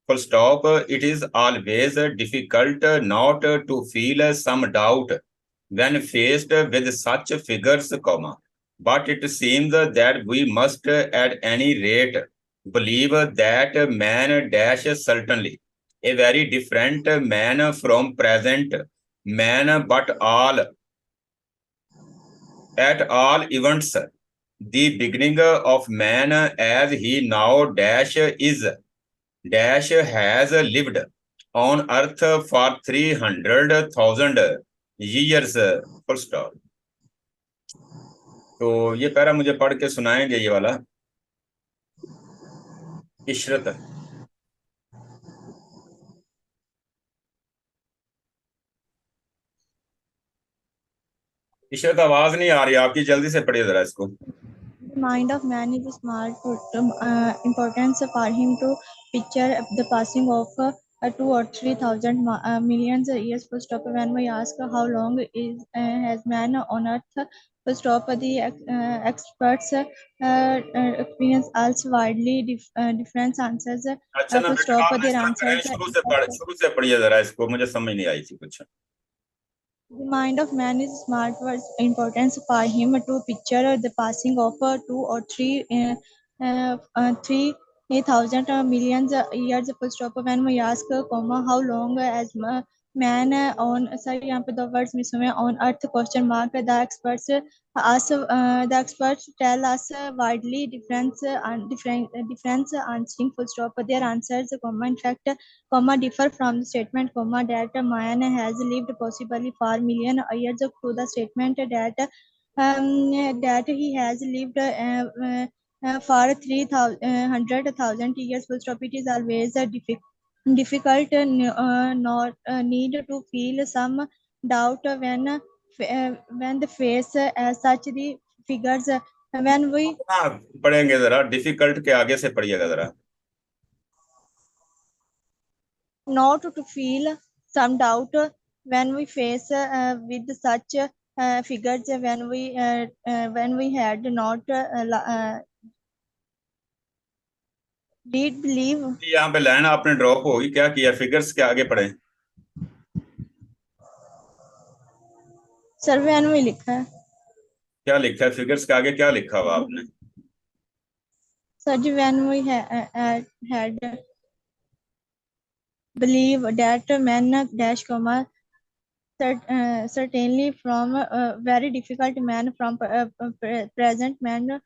Full stop. It is always difficult not to feel some doubt when faced with such figures, comma. But it seems that we must at any rate believe that man dash certainly a very different man from present man, but at all events, the beginning of man as he now dash is dash has lived on earth for 300,000 years, full stop. तो ये para मुझे पढ़ के सुनाएंगे ये वाला इशरत। इशरत आवाज नहीं आ रही आपकी, जल्दी से पढ़िए जरा इसको। The mind of man is small importance for him to picture the passing of 2 or 3,000 millions years. Full stop. When we ask how long has man on earth, full stop, the experts experience also widely different answers. अच्छा ना Full बेटा, stop, आप their इस तरह करें, answers. शुरू से पढ़िए जरा इसको, मुझे समझ नहीं आई थी कुछ। The mind of man is smart was importance for him to picture the passing of 2 or 3,000 millions years. Full stop. When we ask, comma, how long as man on sorry यहाँ पे the words miss हुए on earth question mark, the experts the experts tell us widely difference answering. Full stop. Their answers, comma, in fact, comma, differ from the statement, comma, that man has lived possibly for million years, to the statement that he has lived for 300,000 years. Full stop. It is always difficult not need to feel some doubt when the face such the figures when we हाँ पढ़ेंगे जरा, difficult के आगे से पढ़िएगा जरा। not to feel some doubt when we face with such figures when we had not did believe. यहाँ पे लाइन आपने ड्रॉप होगी, क्या किया? फिगर्स के आगे पढ़े सर when we लिखा है, क्या लिखा है? फिगर्स के आगे क्या लिखा हुआ आपने? सर जी when we had believe that man dash comma certainly from very difficult man from present man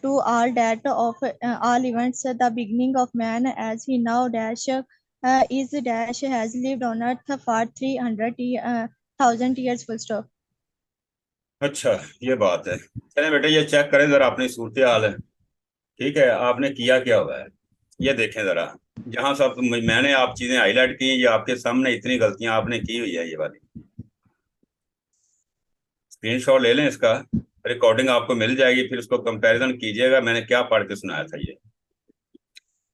to all that of all events, the beginning of man as he now dash is dash has lived on earth for 300,000 years. Full stop. अच्छा ये बात है। चलें बेटे ये check करें जरा अपनी सूरत हाल है, ठीक है? आपने किया क्या हुआ है ये देखें जरा। जहां सब मैंने आप चीजें हाईलाइट की, ये आपके सामने इतनी गलतियां आपने की हुई है, ये वाली स्क्रीनशॉट ले लें इसका, रिकॉर्डिंग आपको मिल जाएगी, फिर उसको कंपैरिजन कीजिएगा मैंने क्या पढ़ के सुनाया था। ये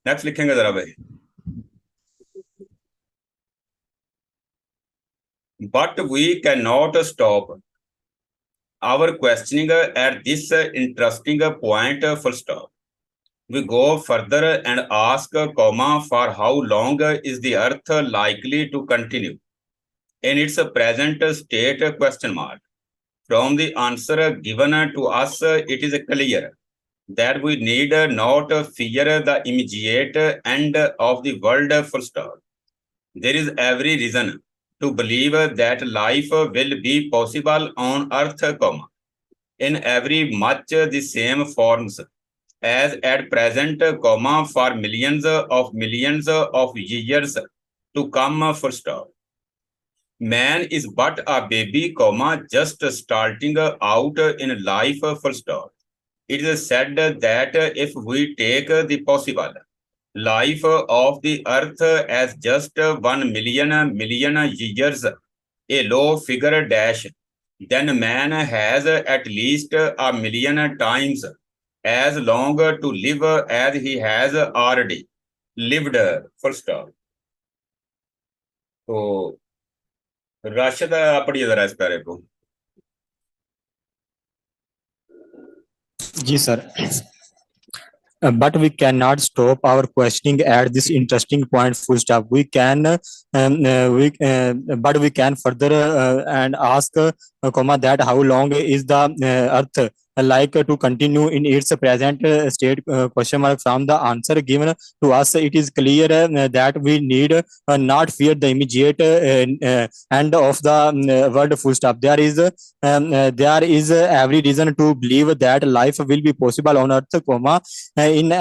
नेक्स्ट लिखेंगे जरा भाई। But we can not stop our questioning at this interesting point, full stop. We go further and ask, comma, for how long is the earth likely to continue in its present state, question mark. From the answer given to us, it is clear that we need not fear the immediate end of the world, full stop. There is every reason to believe that life will be possible on earth, comma, in every much the same forms as at present, comma, for millions of years to come, full stop. Man is but a baby, comma, just starting out in life, full stop. It is said that if we take the possible life of the earth as just 1 million years, a low figure dash, then man has at least a million times as long to live as he has already lived, full stop. तो राशिद पढ़िए जरा इस पैरे को। जी sir. But we cannot stop our questioning at this interesting point. Full stop. But we can further and ask, comma, that how long is the Earth like to continue in its present state? Question mark. From the answer given to us, it is clear that we need not fear the immediate end of the world. Full stop. There is every reason to believe that life will be possible on Earth, comma, in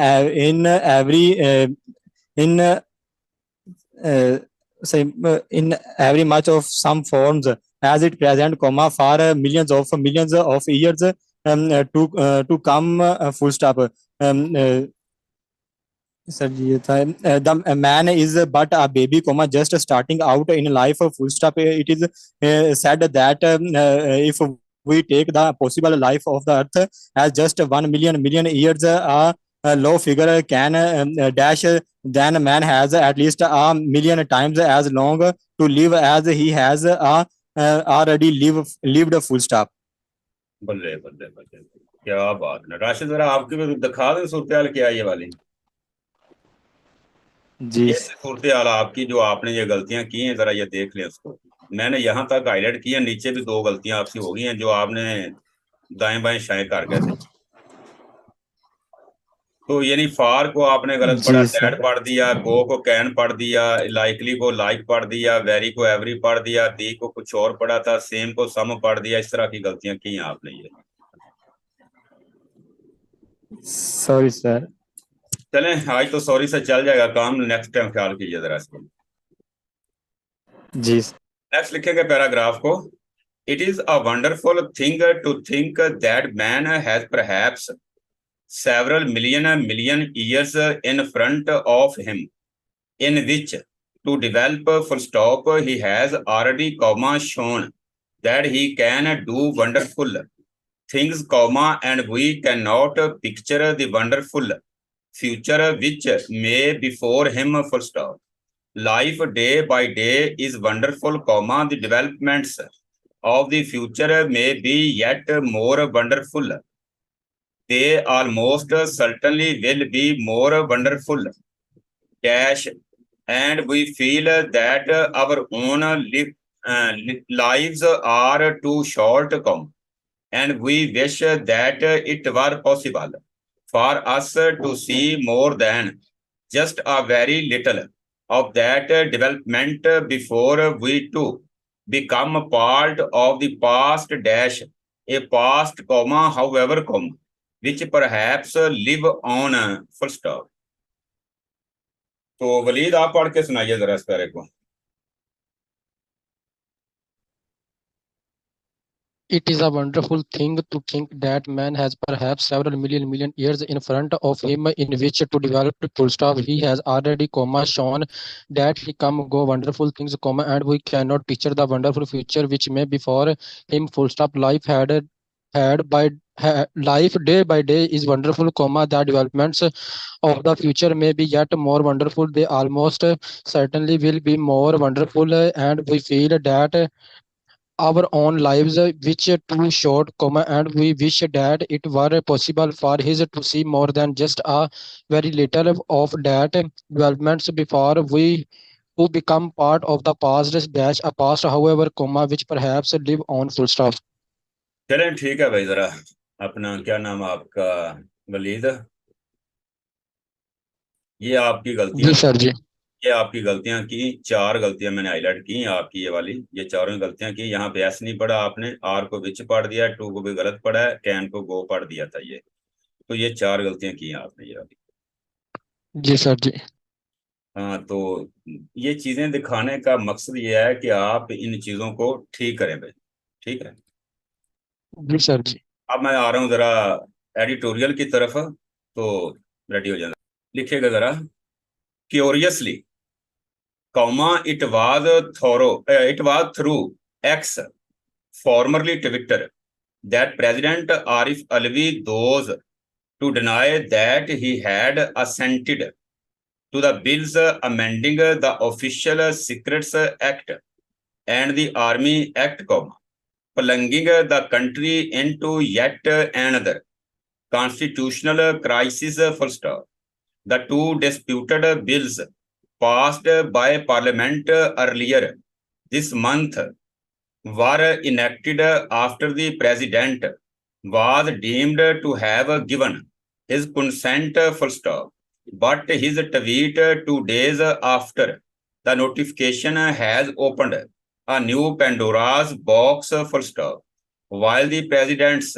every in say in every much of some forms as it present, comma, for millions of years to come. Full stop. Sir, ये था, the man is but a baby, comma, just starting out in life. Full stop. It is said that if we take the possible life of the Earth as just 1 million years, a low figure can dash, then man has at least a million times as long to live as he has already lived. Full stop. बल्ले बल्ले बल्ले, क्या बात है राशिद, जरा आपकी भी दिखा दें सूरत क्या है ये वाली। जी ये सूरत आपकी जो आपने ये गलतियां की हैं, जरा ये देख लें उसको। मैंने यहाँ तक हाईलाइट किया, नीचे भी 2 गलतियां आपसी हो गई हैं जो आपने दाएं बाएं शाएं कर गए थे। तो यानी फार को आपने गलत पढ़ा, दैट पढ़ दिया, गो को कैन पढ़ दिया, लाइकली को लाइक पढ़ दिया, वेरी को एवरी पढ़ दिया, दी को कुछ और पढ़ा था, सेम को सम पढ़ दिया। इस तरह की गलतियां की हैं आपने ये। Sorry sir. चलें, आज तो सॉरी से चल जाएगा काम, नेक्स्ट टाइम ख्याल कीजिए जरा इसको। जी। नेक्स्ट लिखेंगे पैराग्राफ को। It is a wonderful thing to think that man has perhaps several million years in front of him, in which to develop full stop he has already, comma, shown that he can do wonderful things, comma, and we cannot picture the wonderful future which may before him, full stop. Life day by day is wonderful, comma, the developments of the future may be yet more wonderful. They almost certainly will be more wonderful, dash, and we feel that our own lives are too short, and we wish that it were possible for us to see more than just a very little of that development before we too become part of the past, dash, a past, comma, however, comma, which perhaps live on, full stop. तो वलीद आप पढ़ के सुनाइए जरा इस पैरे को। It is a wonderful thing to think that man has perhaps several million years in front of him in which to develop, full stop. He has already, comma, shown that he come go wonderful things, comma, and we cannot picture the wonderful future which may before him, full stop. Life life day by day is wonderful, comma, the developments of the future may be yet more wonderful. They almost certainly will be more wonderful, and we feel that our own lives which too short, comma, and we wish that it were possible for his to see more than just a very little of that developments before we who become part of the past, dash, a past, however, comma, which perhaps live on, full stop. चलें ठीक है भाई, जरा अपना क्या नाम आपका वलीद, ये आपकी गलतियां। जी सर जी। ये आपकी गलतियां की, 4 गलतियां मैंने हाईलाइट की आपकी, ये वाली, ये चारों गलतियां की। यहाँ पे एस नहीं पढ़ा आपने, आर को विच पढ़ दिया, टू को भी गलत पढ़ा है, कैन को गो पढ़ दिया था ये। तो ये 4 गलतियां की आपने ये वाली। जी सर जी। हाँ, तो ये चीजें दिखाने का मकसद ये है कि आप इन चीजों को ठीक करें भाई, ठीक है। जी सर जी। अब मैं आ रहा हूँ जरा एडिटोरियल की तरफ, तो रेडी हो जाना। लिखिएगा जरा, curiously, comma, it was through X, formerly Twitter, that President Arif Alvi those to deny that he had assented to the bills amending the Official Secrets Act and the Army Act, plunging the country into yet another constitutional crisis, full stop. The two disputed bills passed by Parliament earlier this month were enacted after the President was deemed to have given his consent, full stop. But his tweet 2 days after the notification has opened a new Pandora's box, full stop. While the President's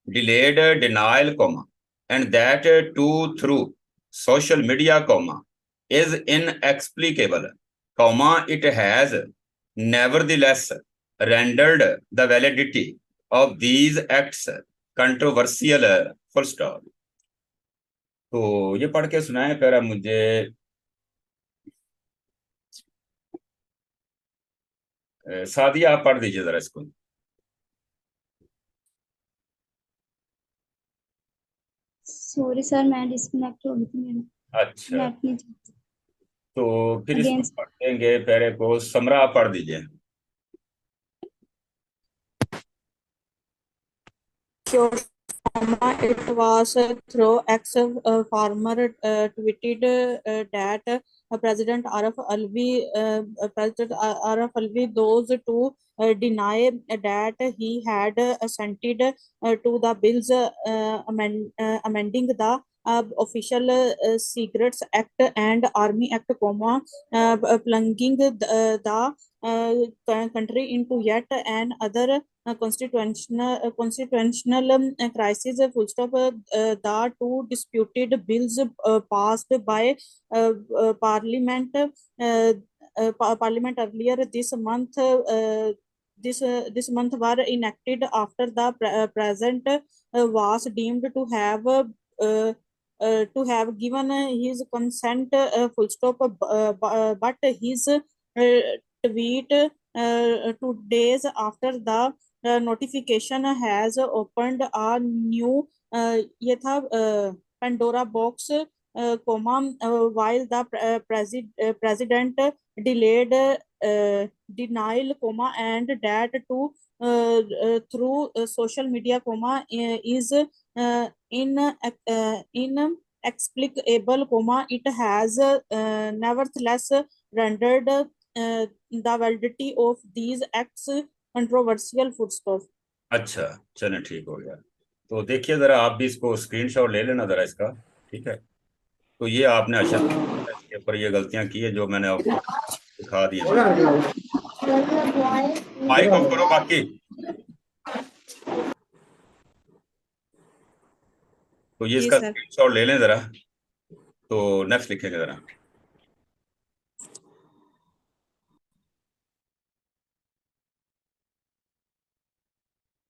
delayed denial, comma, and that too through social media, comma, is inexplicable, comma, it has nevertheless rendered the validity of these acts controversial, full stop. तो ये पढ़ के सुनाए para मुझे। सादिया आप पढ़ दीजिए जरा इसको। सॉरी सर, मैं डिस्कनेक्ट हो गई थी, मेरा अच्छा, नेट नहीं चलता। तो फिर Again, इसको पढ़ देंगे पैरे को। समरा आप पढ़ दीजिए। It was through X farmer tweeted that President Araf Alvi, those to deny that he had assented to the bills amending the Official Secrets Act and Army Act, plunging the country into yet another constitutional crisis, full stop. The two disputed bills passed by Parliament earlier this month. This month were enacted after the President was deemed to have given his consent, full stop. But his tweet 2 days after the notification has opened a new ये था Pandora box, comma, while the president delayed denial, comma, and that too through social media, comma, is inexplicable, comma, it has nevertheless rendered the validity of these acts controversial, full stop. अच्छा, चलें, ठीक हो गया। तो देखिए जरा आप भी इसको स्क्रीनशॉट ले लेना जरा इसका, ठीक है। तो ये आपने अच्छा इसके ऊपर ये गलतियां की है जो मैंने आपको दिखा दी हैं। माइक ऑफ करो बाकी। तो ये इसका स्क्रीनशॉट ले लें जरा, तो नेक्स्ट लिखेंगे जरा।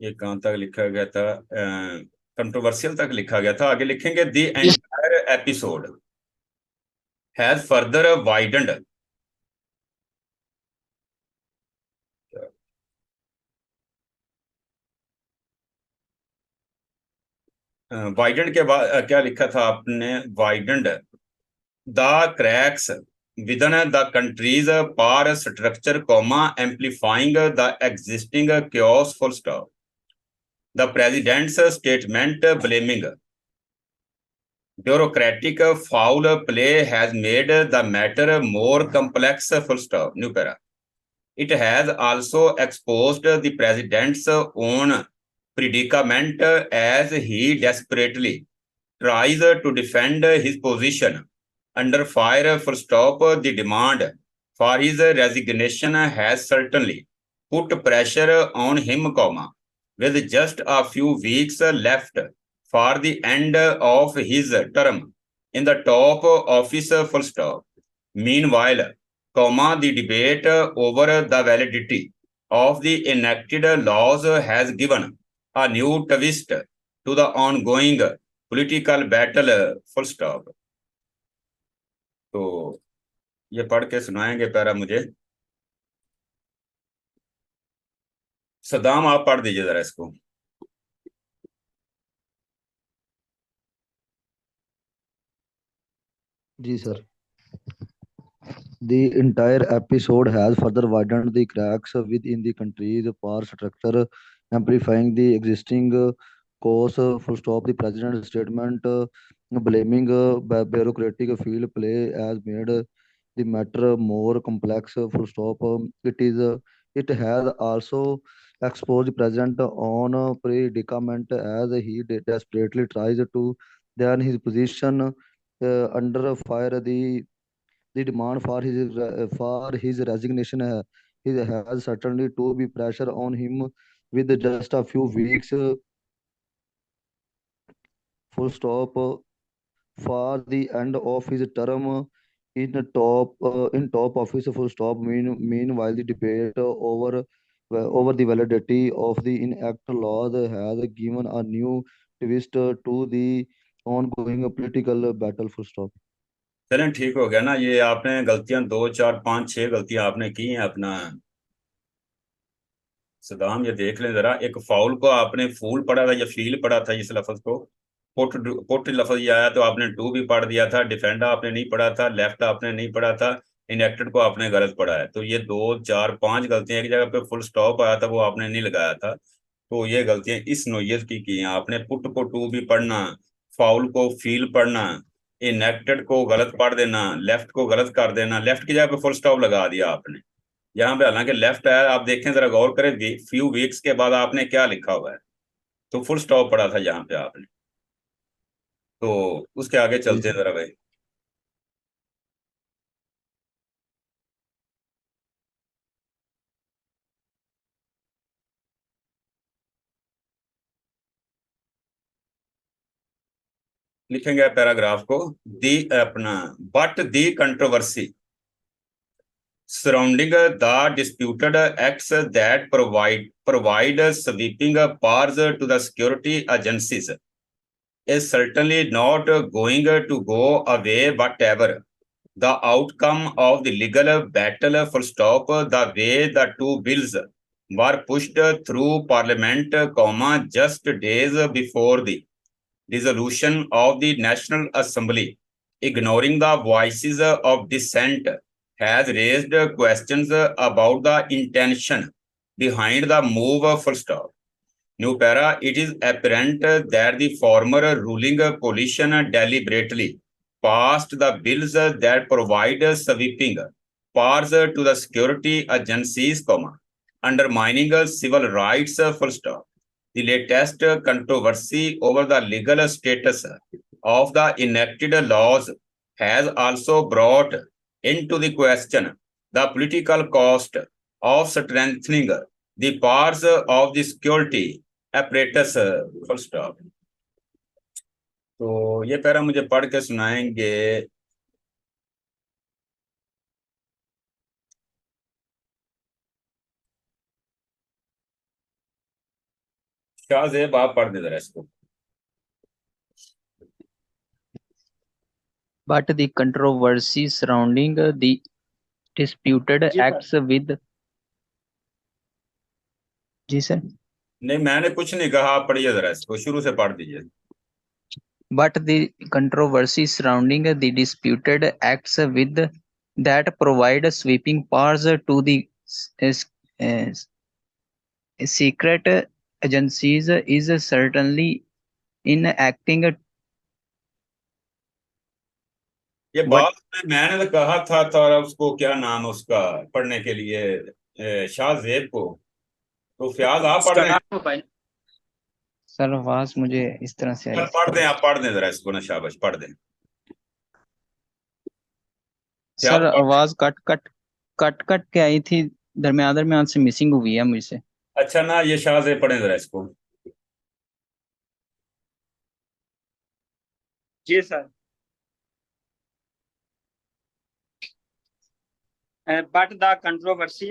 ये कहाँ तक लिखा गया था? कंट्रोवर्शियल तक लिखा गया था। आगे लिखेंगे the entire episode has further widened. Widened के बाद क्या लिखा था आपने? Widened the cracks within the country's power structure, comma, amplifying the existing chaos, full stop. The president's statement blaming bureaucratic foul play has made the matter more complex, full stop. New para. It has also exposed the president's own predicament as he desperately tries to defend his position under fire, full stop. The demand for his resignation has certainly put pressure on him, comma, with just a few weeks left for the end of his term in the top office, full stop. Meanwhile, comma, the debate over the validity of the enacted laws has given a new twist to the ongoing political battle, full stop. तो ये पढ़ के सुनाएंगे para मुझे। सदाम आप पढ़ दीजिए जरा इसको। जी sir. The entire episode has further widened the cracks within the country's power structure, amplifying the existing cause full stop. The president's statement blaming bureaucratic field play has made the matter more complex. Full stop. It has also exposed the president on a predicament as he desperately tries to then his position under fire. The demand for his resignation has certainly to be pressure on him with just a few weeks full stop for the end of his term in top office full stop. Meanwhile the debate over the validity of the enact laws has given a new twist to the ongoing political battle full stop. चलें ठीक हो गया ना। ये आपने गलतियां 2 4 5 6 गलतियां आपने की हैं अपना सदाम, ये देख लें जरा। एक फाउल को आपने फूल पढ़ा था या फील पढ़ा था इस लफ्ज को। पुट लफ्ज ये आया तो आपने टू भी पढ़ दिया था। डिफेंड आपने नहीं पढ़ा था, लेफ्ट आपने नहीं पढ़ा था, इनेक्टेड को आपने गलत पढ़ा है। तो ये 2 4 5 गलतियां एक जगह पे फुल स्टॉप आया था वो आपने नहीं लगाया था। तो ये गलतियां इस नोयत की हैं आपने। पुट को टू भी पढ़ना, फाउल को फील पढ़ना, इनेक्टेड को गलत पढ़ देना, लेफ्ट को गलत कर देना, लेफ्ट की जगह पे फुल स्टॉप लगा दिया आपने। यहाँ पे हालांकि लेफ्ट है, आप देखें जरा गौर करें, फ्यू वीक्स के बाद आपने क्या लिखा हुआ है, तो फुल स्टॉप पढ़ा था यहाँ पे आपने। तो उसके आगे चलते हैं जरा भाई। लिखेंगे पैराग्राफ को, दी अपना but the controversy surrounding the disputed acts that provide sweeping powers to the security agencies is certainly not going to go away whatever the outcome of the legal battle. Full stop. The way the two bills were pushed through parliament, just days before the resolution of the National Assembly, ignoring the voices of dissent, has raised questions about the intention behind the move. Full stop. New para, it is apparent that the former ruling coalition deliberately passed the bills that provide sweeping powers to the security agencies, undermining civil rights. Full stop. The latest controversy over the legal status of the enacted laws has also brought into the question the political cost of strengthening the powers of the security apparatus. Full stop. तो ये para मुझे पढ़ के सुनाएंगे शाहजेब, आप पढ़ दे जरा इसको। But the controversy surrounding the disputed acts with जी सर। नहीं, मैंने कुछ नहीं कहा, आप पढ़िए जरा इसको, शुरू से पढ़ दीजिए। But the controversy surrounding the disputed acts with that provide sweeping powers to the secret agencies is certainly enacting. ये बात मैंने तो कहा था उसको क्या नाम उसका पढ़ने के लिए शाहजेब को, तो फयाज आप पढ़ दें। सर आवाज मुझे इस तरह से आई। पढ़ दें, आप पढ़ दें जरा इसको ना, शाबाश पढ़ दें। सर आवाज कट के आई थी, दरमियान से मिसिंग हुई है मुझसे। अच्छा ना, ये शाहजेब पढ़ें जरा इसको। जी sir. but the controversy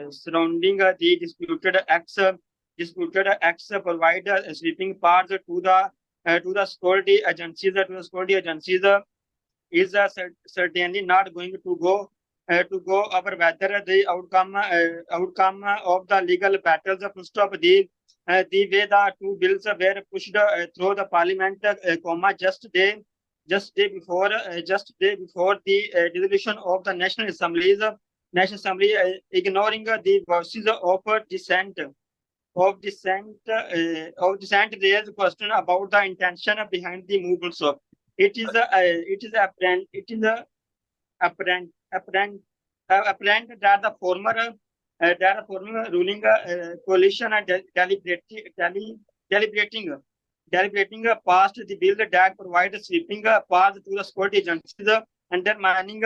surrounding the disputed acts provide sweeping powers to the security agencies is certainly not going to go over whether the outcome of the legal battles. Stop. The way the two bills were pushed through the parliament, just day before the dissolution of the National Assembly, ignoring the voices of dissent, of dissent raise question about the intention behind the movements of. It is apparent that the former ruling coalition and deliberating passed the bill that provides sweeping paths to the security agencies, undermining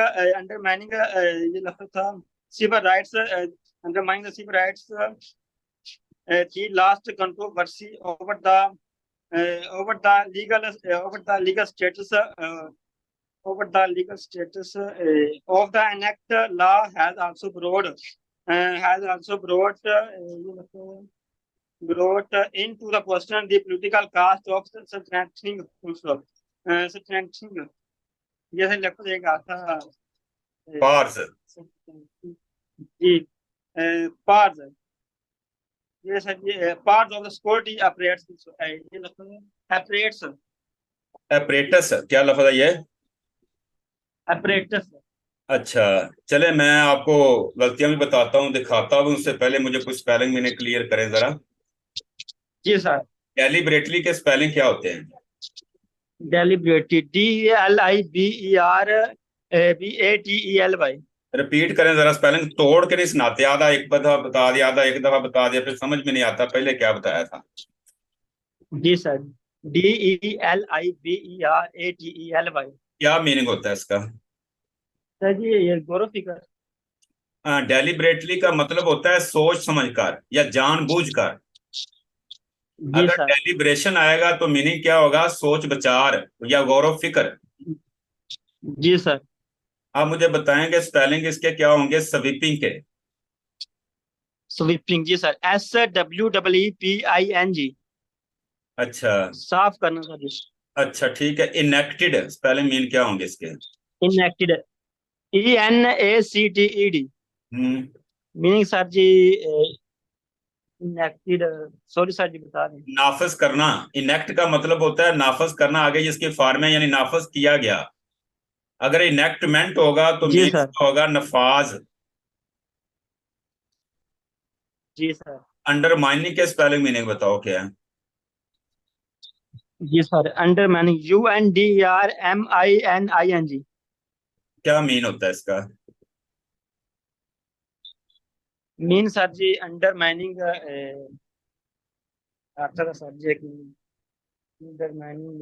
civil rights, undermining the civil rights. The last controversy over the legal status of the enact law has also brought into the question the political cost of strengthening जैसे लग जाएगा था parse जी parse ये sir ये part of the security operates ये operates apparatus क्या लफ्ज है ये ऑपरेटस अच्छा चले मैं आपको गलतियां भी बताता हूँ दिखाता हूँ उससे पहले मुझे कुछ स्पेलिंग मैंने क्लियर करें जरा जी सर डेलिबरेटली के स्पेलिंग क्या होते हैं डेलिबरेटली DLIBERATELY रिपीट करें जरा स्पेलिंग तोड़ के नहीं सुनाते आधा एक दफा बता दिया आधा एक दफा बता दिया फिर समझ में नहीं आता पहले क्या बताया था जी सर DELIBERATELY क्या मीनिंग होता है इसका सर जी ये गौरव फिकर डेलिबरेटली का मतलब होता है सोच समझकर या जानबूझकर अगर डेलिब्रेशन आएगा तो मीनिंग क्या होगा सोच विचार या गौरव फिक्र जी सर आप मुझे बताएंगे स्पेलिंग इसके क्या होंगे स्वीपिंग के स्वीपिंग जी सर SWEEPING अच्छा साफ करना सर जी अच्छा ठीक है इनेक्टेड स्पेलिंग मीन क्या होंगे इसके इनेक्टेड ENACTED मीनिंग सर जी इनेक्टेड सॉरी सर जी बता रहे हैं नाफज करना इनेक्ट का मतलब होता है नाफज करना आगे जिसके फॉर्म है यानी नाफज किया गया अगर इनेक्टमेंट होगा तो मीन होगा नफाज जी सर अंडरमाइनिंग के स्पेलिंग मीनिंग बताओ क्या है जी सर अंडरमाइनिंग UNDERMINING क्या मीन होता है इसका मीन सर जी अंडरमाइनिंग सर जी अंडरमाइनिंग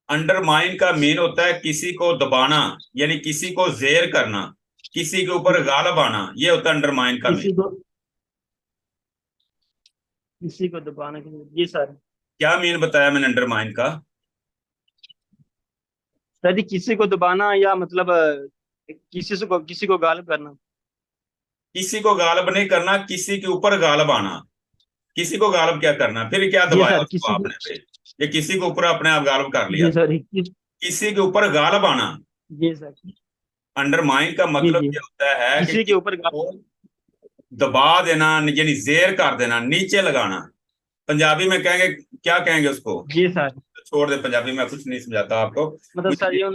अंडरमाइन का मीन होता है किसी को दबाना यानी किसी को जेर करना किसी के ऊपर गालब आना ये होता है अंडरमाइन का मीन किसी को दबाना जी सर क्या मीन बताया मैंने अंडरमाइन का सर जी किसी को दबाना या मतलब किसी को गालिब करना किसी को गालब नहीं करना किसी के ऊपर गालब आना किसी को गालब क्या करना फिर क्या दबाया उसको आपने फिर ये किसी के ऊपर अपने आप गालब कर लिया किसी के ऊपर गालब आना जी सर अंडरमाइन का मतलब ये होता है किसी के ऊपर दबा देना यानी जेर कर देना नीचे लगाना पंजाबी में कहेंगे क्या कहेंगे उसको जी सर छोड़ दे पंजाबी में कुछ नहीं समझाता आपको मतलब सर ये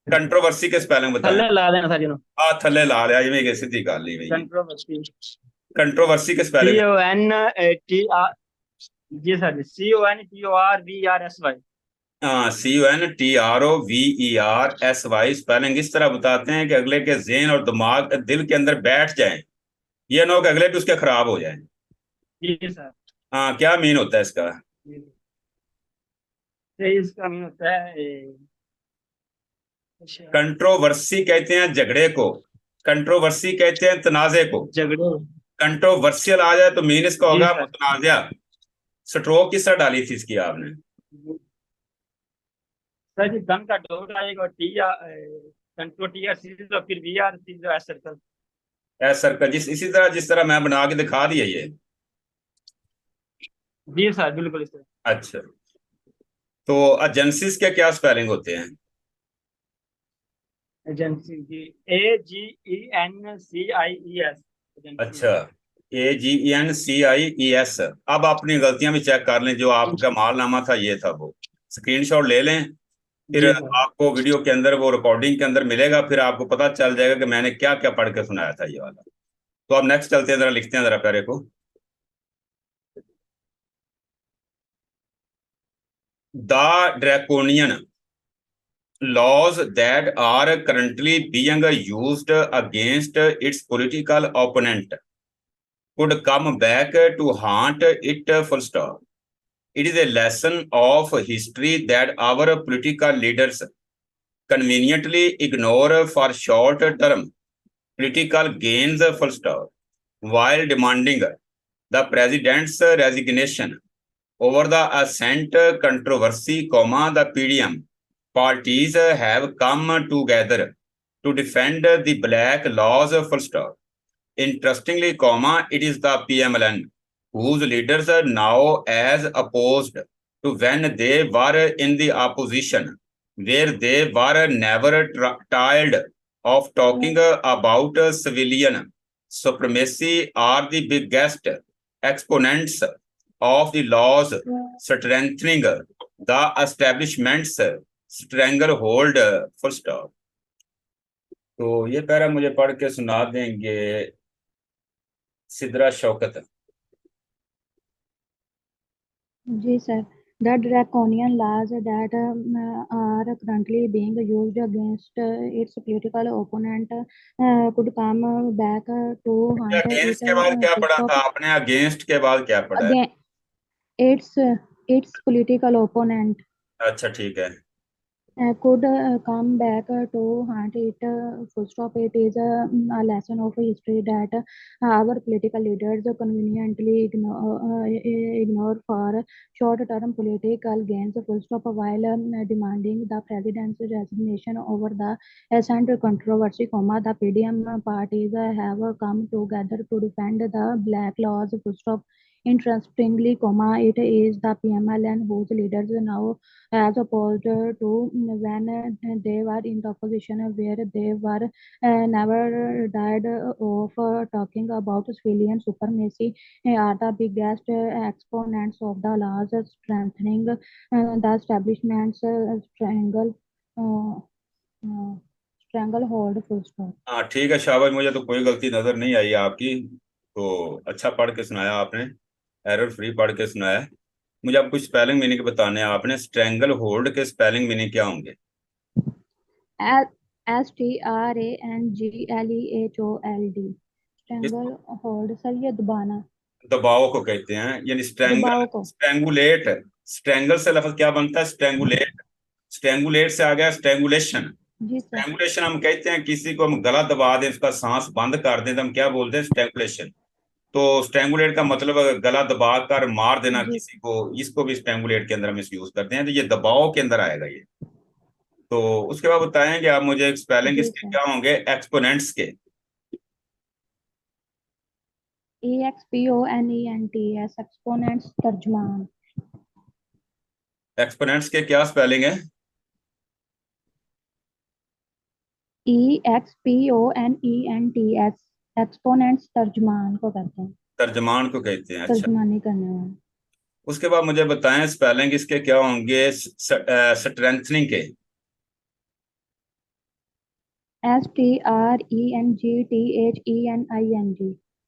कंट्रोवर्सी के स्पेलिंग बताएं थल्ले ला देना सर हां थल्ले ला लिया ये मैं सीधी कर ली भाई कंट्रोवर्सी के स्पेलिंग CONTR जी सर CONTROVERSY हाँ CONTROVERSY स्पेलिंग इस तरह बताते हैं कि अगले के ज़हन और दिमाग दिल के अंदर बैठ जाए ये ना हो कि अगले भी उसके खराब हो जाए जी सर हाँ क्या मीन होता है इसका इसका मीन होता है कंट्रोवर्सी कहते हैं झगड़े को कंट्रोवर्सी कहते हैं तनाजे को झगड़े कंट्रोवर्शियल आ जाए तो मीन इसका होगा मुतनाज़ा स्ट्रोक किस तरह डाली थी इसकी आपने सर जी गन का डॉट आएगा कंट्रोल TR सीरीज और फिर VR सीरीज एस सर्कल इसी तरह जिस तरह मैं बना के दिखा दिया ये जी सर बिल्कुल इस तरह अच्छा तो एजेंसीज के क्या स्पेलिंग होते हैं एजेंसी की AGENCIES अच्छा AGENCIES अब अपनी गलतियां भी चेक कर लें जो आपका मालनामा था ये था वो स्क्रीनशॉट ले लें फिर आपको वीडियो के अंदर वो रिकॉर्डिंग के अंदर मिलेगा फिर आपको पता चल जाएगा कि मैंने क्या क्या पढ़ के सुनाया था ये वाला तो अब नेक्स्ट चलते हैं जरा लिखते हैं जरा प्यारे को The draconian laws that are currently being used against its political opponent could come back to haunt it full stop. It is a lesson of history that our political leaders conveniently ignore for short-term political gains full stop, while demanding the president's resignation over the assent controversy, the PDM parties have come together to defend the black laws full stop. Interestingly, it is the PMLN whose leaders are now as opposed to when they were in the opposition, where they were never tired of talking about civilian supremacy, are the biggest exponents of the laws strengthening the establishment's stranglehold full stop. तो ये para मुझे पढ़ के सुना देंगे सिद्रा शौकत। जी sir, the draconian laws that are currently being used against its political opponent could come back to haunt against it. के बाद क्या Full पढ़ा stop. था आपने? अगेंस्ट के बाद क्या पढ़ा है? Again, its political opponent अच्छा ठीक है। could come back to haunt it. Full stop. It is a lesson of history that our political leaders conveniently ignore for short-term political gains. Full stop. While demanding the president's resignation over the assent controversy, the PDM parties have come together to defend the black laws. Full stop. Interestingly, it is the PMLN whose leaders now as opposed to when they were in the opposition where they were never died of talking about civilian supremacy are the biggest exponents of the laws strengthening the establishment's stranglehold full stop. हाँ ठीक है शाबाश, मुझे तो कोई गलती नजर नहीं आई आपकी, तो अच्छा पढ़ के सुनाया आपने, एरर फ्री पढ़ के सुनाया। मुझे अब कुछ स्पेलिंग मीनिंग बताने हैं आपने। स्ट्रेंगल होल्ड के स्पेलिंग मीनिंग क्या होंगे? STRANGLEHOLD स्ट्रेंगल होल्ड सर, ये दबाना, दबाव को कहते हैं, यानी दबाव को। स्ट्रेंगुलेट। स्ट्रेंगल से लफ्ज क्या बनता है? स्ट्रेंगुलेट। स्ट्रेंगुलेट से आ गया स्ट्रेंगुलेशन। स्ट्रेंगुलेशन हम कहते हैं किसी को हम गला दबा दें, उसका सांस बंद कर दें तो हम क्या बोलते हैं? स्ट्रेंगुलेशन। तो स्ट्रेंगुलेट का मतलब गला दबा कर मार देना किसी को, इसको भी स्ट्रेंगुलेट के अंदर हम इस यूज करते हैं, तो ये दबाव के अंदर आएगा ये। तो उसके बाद बताएंगे आप मुझे स्पेलिंग इसके क्या होंगे एक्सपोनेंट्स के? EXPONENTS exponents तर्जमान। एक्सपोनेंट्स के क्या स्पेलिंग है? EXPONENTS एक्सपोनेंट्स तर्जमान को कहते हैं। तर्जमान को कहते हैं। अच्छा, तर्जमानी करने वाले। उसके बाद मुझे बताएं स्पेलिंग इसके क्या होंगे स्ट्रेंथनिंग के? STRENGTHENING।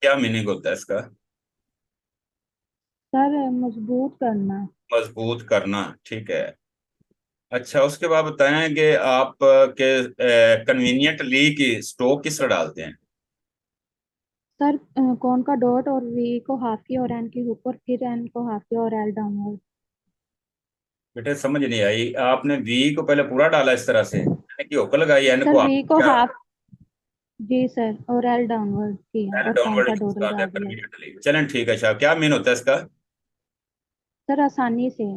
क्या मीनिंग होता है इसका? सर मजबूत करना। मजबूत करना, ठीक है। अच्छा, उसके बाद बताएं कि आप के कन्वीनियंट ली की स्ट्रोक किस तरह डालते हैं? सर कौन का डॉट और वी को हाफ की और एन की ऊपर, फिर एन को हाफ की और एल डाउनवर्ड। बेटे समझ नहीं आई, आपने वी को पहले पूरा डाला इस तरह से, एन की ऊपर लगाई, एन को सर वी को क्या? हाफ, जी सर, और एल डाउनवर्ड किया और कौन का डॉट लगा दिया। चलें ठीक है साहब, क्या मीन होता है इसका? सर आसानी से।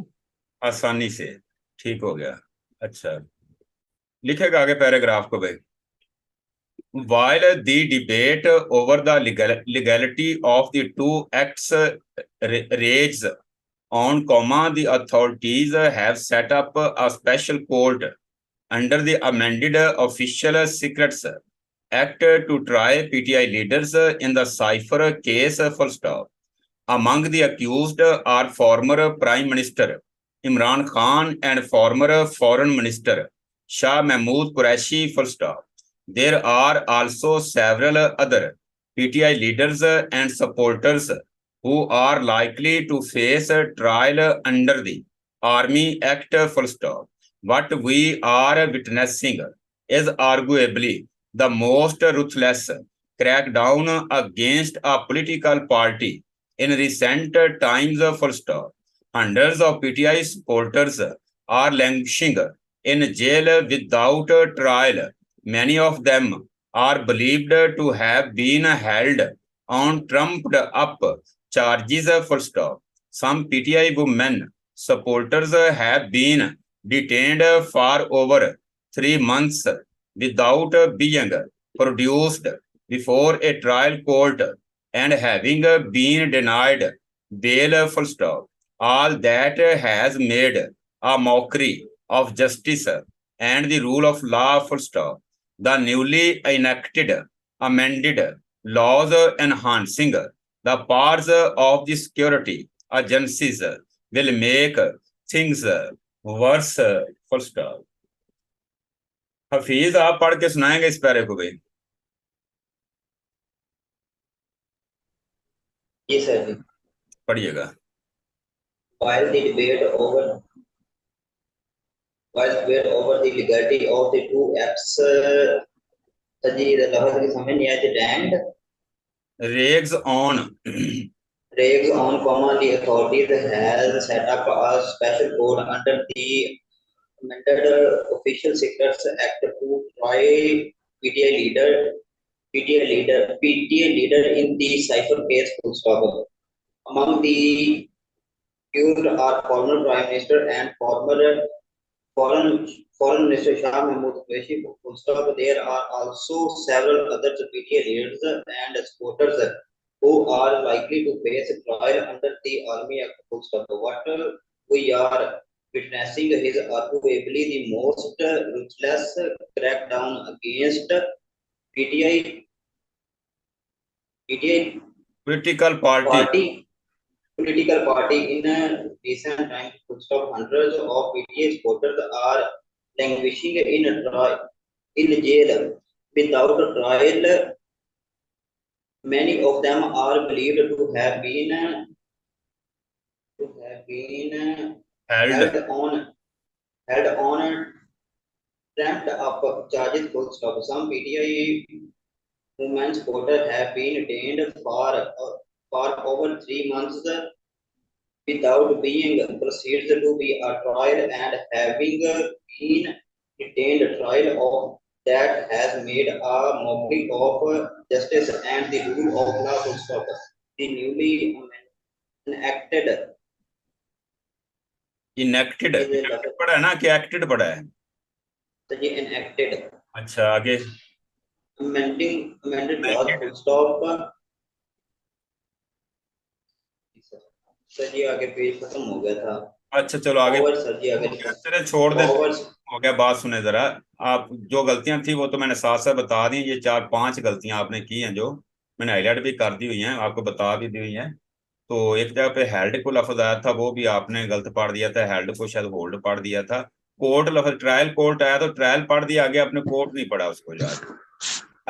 आसानी से, ठीक हो गया। अच्छा, लिखेगा आगे पैराग्राफ को भाई। While the debate over the legality of the two acts rages on, the authorities have set up a special court under the amended Official Secrets Act to try PTI leaders in the cipher case full stop. Among the accused are former Prime Minister Imran Khan and former Foreign Minister Shah Mahmood Qureshi full stop. There are also several other PTI leaders and supporters who are likely to face trial under the Army Act full stop. What we are witnessing is arguably the most ruthless crackdown against a political party in recent times full stop. Hundreds of PTI supporters are languishing in jail without trial. Many of them are believed to have been held on trumped up charges full stop. Some PTI women supporters have been detained for over 3 months without being produced before a trial court and having been denied bail full stop. All that has made a mockery of justice and the rule of law full stop. The newly enacted amended laws enhancing the powers of the security agencies will make things worse full stop. Hafeez आप पढ़ के सुनाएंगे इस पैरे को भी? जी sir. पढ़िएगा। While the debate over the legality of the two acts, जी लफ्ज़ की समझ नहीं आई थी। Rags on. Rags on, the authorities has set up a special code under the amended Official Secrets Act to try PTA leader in the cipher case full stop. Among the accused are former Prime Minister and former Foreign Minister Shah Mahmood Qureshi full stop. There are also several other PTA leaders and supporters who are likely to face trial under the Army Act full stop. What we are witnessing is arguably the most ruthless crackdown against PTI political party in recent times. Full stop. Hundreds of PTI supporters are languishing in jail without trial. Many of them are believed to have been held on trapped up charges full stop. Some PTI women supporters have been detained for over 3 months without being proceeded to be a trial, and having been detained trial of that has made a mockery of justice and the rule of law full stop. The newly enacted पढ़ा है ना कि acted पढ़ा है? तो ये enacted अच्छा आगे amended laws full stop. Sir जी आगे पेज खत्म हो गया था। अच्छा चलो आगे सर जी आगे चले छोड़ दे हो गया। बात सुने जरा, आप जो गलतियां थी वो तो मैंने साथ साथ बता दी। ये 4-5 गलतियां आपने की हैं जो मैंने हाईलाइट भी कर दी हुई हैं, आपको बता भी दी हुई हैं। तो एक जगह पे हेल्ड को लफ्ज आया था, वो भी आपने गलत पढ़ दिया था, हेल्ड को शायद होल्ड पढ़ दिया था। कोर्ट लफ्ज ट्रायल कोर्ट आया तो ट्रायल पढ़ दिया, आगे आपने कोर्ट नहीं पढ़ा उसको यार।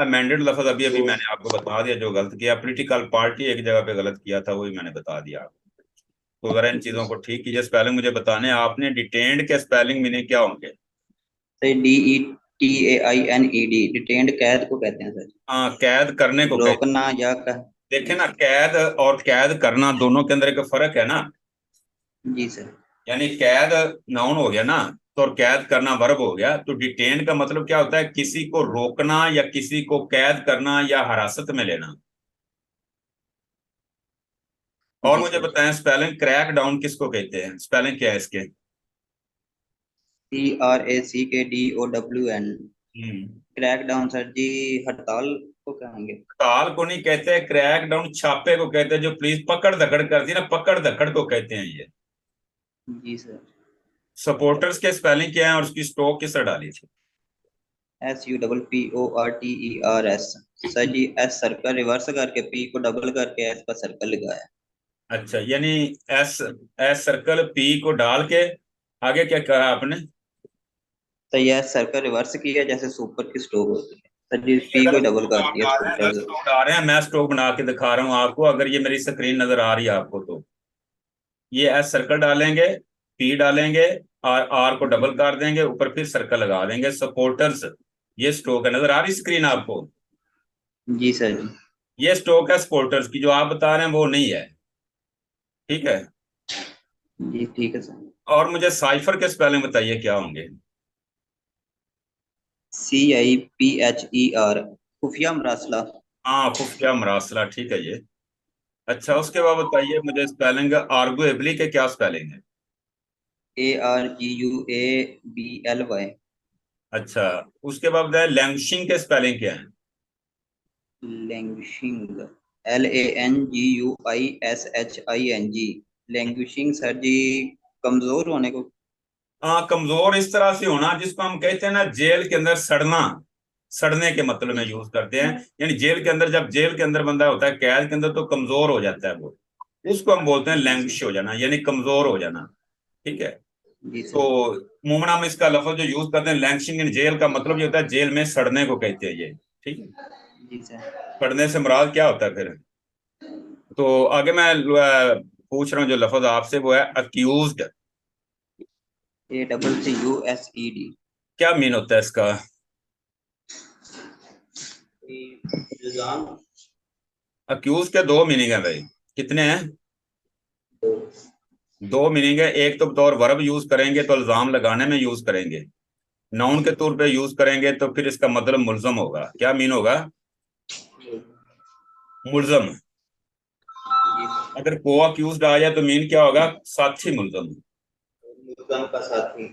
अमेंडेड लफ्ज अभी अभी मैंने आपको बता दिया जो गलत किया। पॉलिटिकल पार्टी एक जगह पे गलत किया था, वही मैंने बता दिया आपको। तो जरा इन चीजों को ठीक कीजिए। स्पेलिंग मुझे बताने आपने। डिटेन्ड के स्पेलिंग मीनिंग क्या होंगे? DETAINED डिटेन्ड कैद को कहते हैं सर। हाँ, कैद करने को रोकना या देखे ना, कैद और कैद करना दोनों के अंदर एक फर्क है ना। जी सर। यानी कैद नाउन हो गया ना, तो और कैद करना वर्ब हो गया। तो डिटेन का मतलब क्या होता है? किसी को रोकना या किसी को कैद करना या हिरासत में लेना। और मुझे बताएं स्पेलिंग क्रैक डाउन किसको कहते हैं? स्पेलिंग क्या है इसके? CRACKDOWN। क्रैक डाउन सर जी हड़ताल को कहेंगे। हड़ताल को नहीं कहते, क्रैक डाउन छापे को कहते हैं। जो पुलिस पकड़ धकड़ करती है ना, पकड़ धकड़ को कहते हैं ये। जी सर। सपोर्टर्स के स्पेलिंग क्या है और उसकी स्ट्रोक किस तरह डाली थी? SUPPORTERS। Sir G S circle reverse करके पी को डबल करके एस का सर्कल लगाया। अच्छा, यानी एस सर्कल पी को डाल के आगे क्या कहा आपने? तो यह सर्कल रिवर्स किया जैसे सुपर की स्ट्रोक होती है सर जी, पी को डबल कर दिया। स्ट्रोक आ रहे हैं, मैं स्ट्रोक बना के दिखा रहा हूँ आपको। अगर ये मेरी स्क्रीन नजर आ रही है आपको तो ये एस सर्कल डालेंगे पी डालेंगे और आर को डबल कर देंगे, ऊपर फिर सर्कल लगा देंगे। सपोर्टर्स, ये स्ट्रोक है, नजर आ रही स्क्रीन आपको? जी सर जी। ये स्ट्रोक है सपोर्टर्स की, जो आप बता रहे हैं वो नहीं है, ठीक है। जी ठीक है सर। और मुझे साइफर के स्पेलिंग बताइए क्या होंगे? CIPHER, खुफिया मरासला। हाँ, खुफिया मरासला, ठीक है ये। अच्छा, उसके बाद बताइए मुझे स्पेलिंग आर्गुएबली के क्या स्पेलिंग है? ARGUABLY। अच्छा, उसके बाद बताइए लैंग्विशिंग के स्पेलिंग क्या है? Languishing, LANGUISHING। लैंग्विशिंग सर जी, कमजोर होने को। हाँ, कमजोर इस तरह से होना जिसको हम कहते हैं ना जेल के अंदर सड़ना, सड़ने के मतलब में यूज करते हैं। यानी जेल के अंदर, जब जेल के अंदर बंदा होता है कैद के अंदर, तो कमजोर हो जाता है वो, उसको हम बोलते हैं लैंग्विश हो जाना, यानी कमजोर हो जाना, ठीक है। जी तो सर। मुमना हम इसका लफ्ज जो यूज करते हैं लैंग्विशिंग इन जेल, का मतलब ये होता है जेल में सड़ने को कहते हैं ये, ठीक है। जी सर। सड़ने से मुराद क्या होता है फिर? तो आगे मैं पूछ रहा हूँ जो लफ्ज आपसे, वो है अक्यूज्ड। ACCUSED। क्या मीन होता है इसका? इल्जाम। अक्यूज के दो मीनिंग है भाई, कितने हैं? दो मीनिंग है। एक तो बतौर वर्ब यूज करेंगे तो इल्जाम लगाने में यूज करेंगे, नाउन के तौर पे यूज करेंगे तो फिर इसका मतलब मुल्जम होगा। क्या मीन होगा? मुल्जम। अगर को अक्यूज्ड आ जाए तो मीन क्या होगा? साथी मुल्जम। मुल्जम का साथी।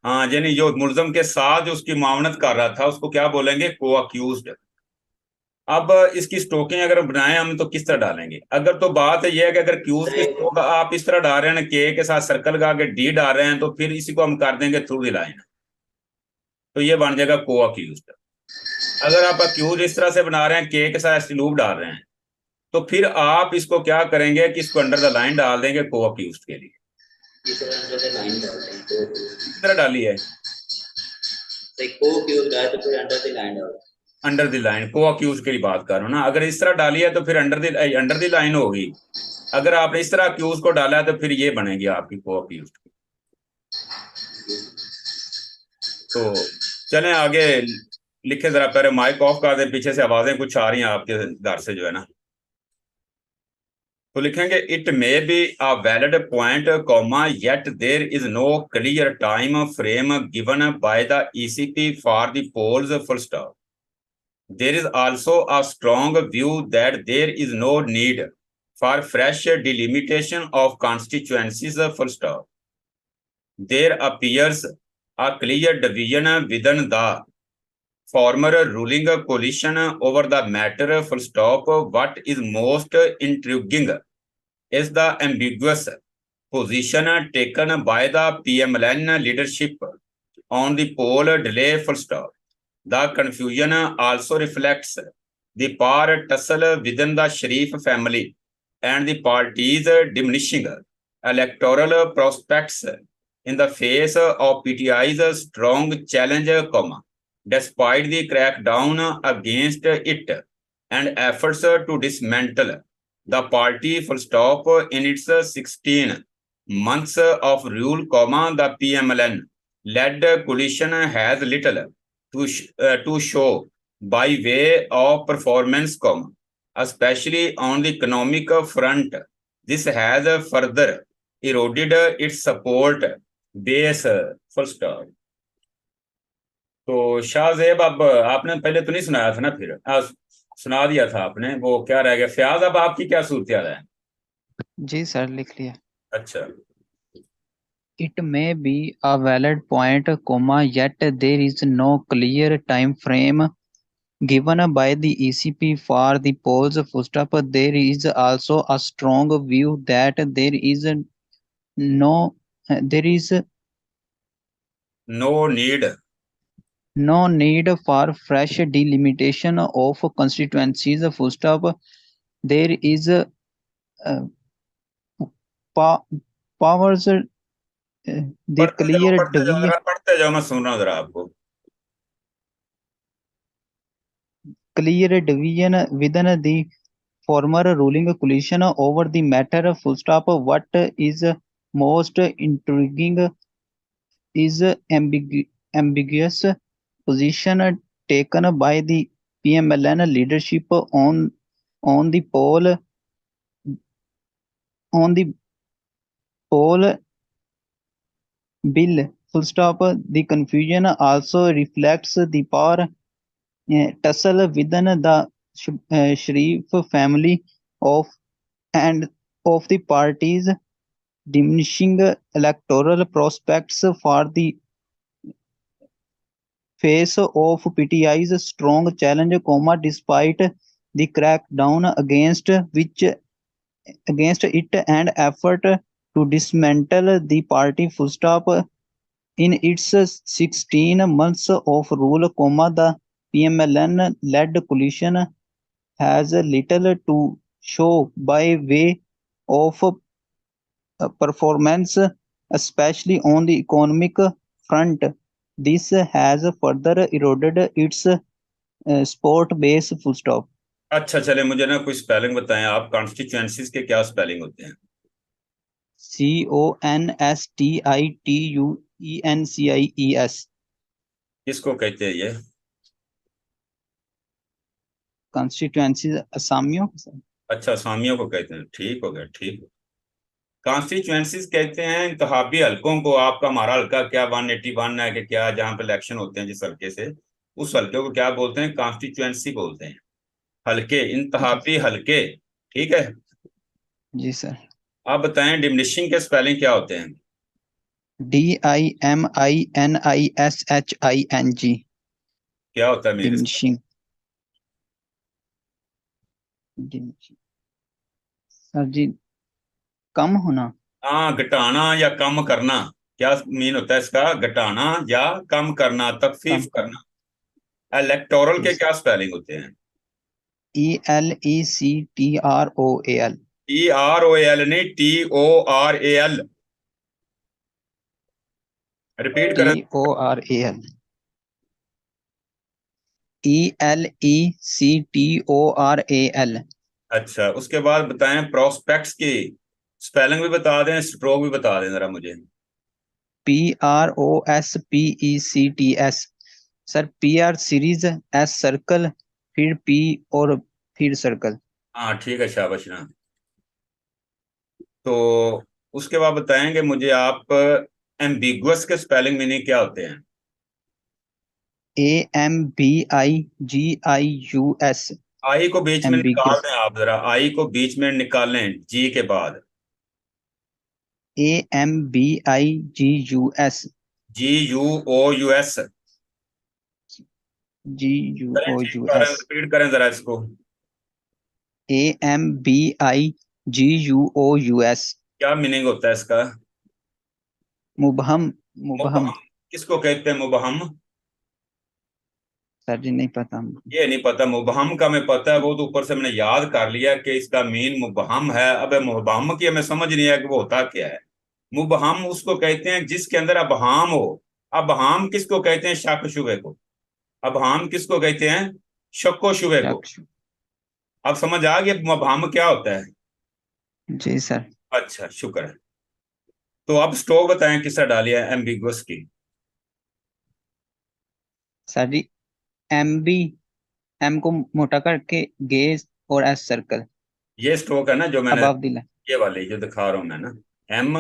हाँ, यानी जो मुल्जम के साथ जो उसकी मावनत कर रहा था उसको क्या बोलेंगे? को अक्यूज्ड। अब इसकी स्टोकिंग अगर बनाए हम तो किस तरह डालेंगे? अगर तो बात यह है कि अगर क्यूज की स्टोक आप इस तरह डाल रहे हैं के साथ सर्कल लगा के डी डाल रहे हैं, तो फिर इसी को हम कर देंगे थ्रू द लाइन, तो ये बन जाएगा को अक्यूज्ड। अगर आप अक्यूज इस तरह से बना रहे हैं के साथ लूप डाल रहे हैं, तो फिर आप इसको क्या करेंगे कि इसको अंडर द लाइन डाल देंगे को अक्यूज्ड के लिए। इस तरह डाली है अंडर द लाइन, को अक्यूज की बात कर रहा हूं ना। अगर इस तरह डाली है तो फिर अंडर द लाइन होगी। अगर आपने इस तरह अक्यूज को डाला है तो फिर ये बनेगी आपकी को अक्यूज। तो चलें आगे, लिखे जरा, पहले माइक ऑफ कर दें, पीछे से आवाजें कुछ आ रही हैं आपके घर से जो है ना। तो लिखेंगे it may be a valid point comma yet there is no clear time frame given by the ECP for the polls full stop. There is also a strong view that there is no need for fresh delimitation of constituencies full stop. There appears a clear division within the former ruling coalition over the matter full stop. What is most intriguing is the ambiguous position taken by the PMLN leadership on the poll delay full stop. The confusion also reflects the power tussle within the Sharif family and the party's diminishing electoral prospects in the face of PTI's strong challenge, despite the crackdown against it and efforts to dismantle the party full stop in its 16 months of rule, the PMLN led coalition has little to show by way of performance, especially on the economic front. This has further eroded its support base, full stop. तो शाहजेब, अब आपने पहले तो नहीं सुनाया था ना, फिर सुना दिया था आपने, वो क्या रह गया? फयाज, अब आपकी क्या सूरत है? जी सर, लिख लिया। अच्छा, It may be a valid point, yet there is no clear time frame given by the ECP for the polls. There is also a strong view that no there is no need no need for fresh delimitation of constituencies. There is powers the clear division. पढ़ते जाओ, मैं सुन रहा हूँ जरा आपको। Clear division within the former ruling coalition over the matter. What is Most intriguing is ambiguous position taken by the PMLN leadership on the poll bill. Full stop. The confusion also reflects the power tussle within the Sharif family of and of the parties, diminishing electoral prospects for the face of PTI's strong challenge, despite the crackdown against it and effort to dismantle the party. Full stop. In its 16 months of rule, the PMLN-led coalition has little to show by way of performance, especially on the economic front. This has further eroded its support base. Full stop. अच्छा चले, मुझे ना कुछ spelling बताएं आप, constituencies के क्या spelling होते हैं? CONSTITUENCIES। किसको कहते हैं ये? कॉन्स्टिट्यूएंसी असामियों। अच्छा, असामियों को कहते हैं, ठीक हो गया, ठीक हो। कॉन्स्टिट्यूएंसीज कहते हैं इंतखाबी हलकों को। आपका हमारा हल्का क्या 181 है कि क्या, जहाँ पे इलेक्शन होते हैं जिस हल्के से, उस हल्के को क्या बोलते हैं? कॉन्स्टिट्यूएंसी बोलते हैं। हल्के, इंतखाबी हल्के, ठीक है जी सर। आप बताएं डिमिनिशिंग के स्पेलिंग क्या होते हैं? DIMINISHING। क्या होता है मीन? डिमिनिशिंग। सर जी, कम होना। हाँ, घटाना या कम करना। क्या मीन होता है इसका? घटाना या कम करना, तखफीफ करना। इलेक्टोरल के क्या स्पेलिंग होते हैं? ELECTROAL। EROAL नहीं, TORAL। रिपीट करें। TORAL। ELECTORAL। अच्छा, उसके बाद बताएं प्रोस्पेक्ट्स की स्पेलिंग भी बता दें, स्ट्रोक भी बता दें जरा मुझे। PROSPECTS। Sir PR series, S circle, फिर P और फिर सर्कल। हाँ ठीक है, शाबाश ना। तो उसके बाद बताएंगे मुझे आप एम्बिगुअस के स्पेलिंग मीनिंग क्या होते हैं? AMBIGIUS। आई को बीच में निकाल एम्बिगस। दें आप जरा, आई को बीच में निकालें जी के बाद। AMBIGUS। GUOUS। GUOUS। रिपीट करें जरा इसको। AMBIGUOUS। क्या मीनिंग होता है इसका? मुबहम। मुबहम। किसको कहते हैं मुबहम? सर जी नहीं पता। ये नहीं पता। मुबहम का मैं पता है, वो तो ऊपर से मैंने याद कर लिया कि इसका मीन मुबहम है। अब मुबहम की हमें समझ नहीं है कि वो होता क्या है। मुबहम उसको कहते हैं जिसके अंदर अबहाम हो। अबहाम किसको कहते हैं? शक शुबे को। अबहाम किसको कहते हैं? शक्को शुबे को। अब समझ आ गया मुबहम क्या होता है? जी सर। अच्छा, शुक्र है। तो अब स्ट्रोक बताएं किसका डालिया है एम्बिगुअस की। सर जी, M को मोटा करके गेज और S सर्कल। ये स्ट्रोक है ना जो मैंने, अबाव दिला। ये वाली जो दिखा रहा हूं मैं ना। एम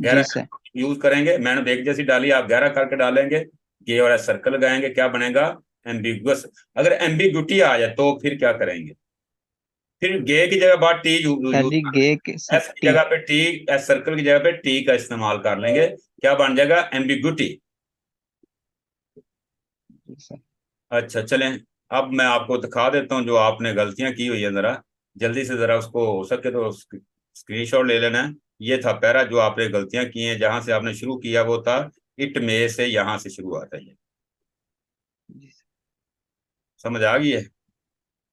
गहरा जी सर। यूज करेंगे, मैंने देख जैसी डाली, आप गहरा करके डालेंगे, गे और एस सर्कल लगाएंगे, क्या बनेगा? एम्बिगुअस। अगर एम्बिगुटी आ जाए तो फिर क्या करेंगे? फिर गे की जगह बात टी सर यूज जी, गे के एस की जगह पे टी, एस सर्कल की जगह पे टी का इस्तेमाल कर लेंगे, क्या बन जाएगा? एम्बिगुटी। अच्छा चलें, अब मैं आपको दिखा देता हूँ जो आपने गलतियां की हुई है, जरा जल्दी से जरा उसको हो सके तो स्क्रीनशॉट ले लेना है। ये था पैरा जो आपने गलतियां की हैं, जहां से आपने शुरू किया वो था इट में से, यहां से शुरू आता है। समझ आ गई है?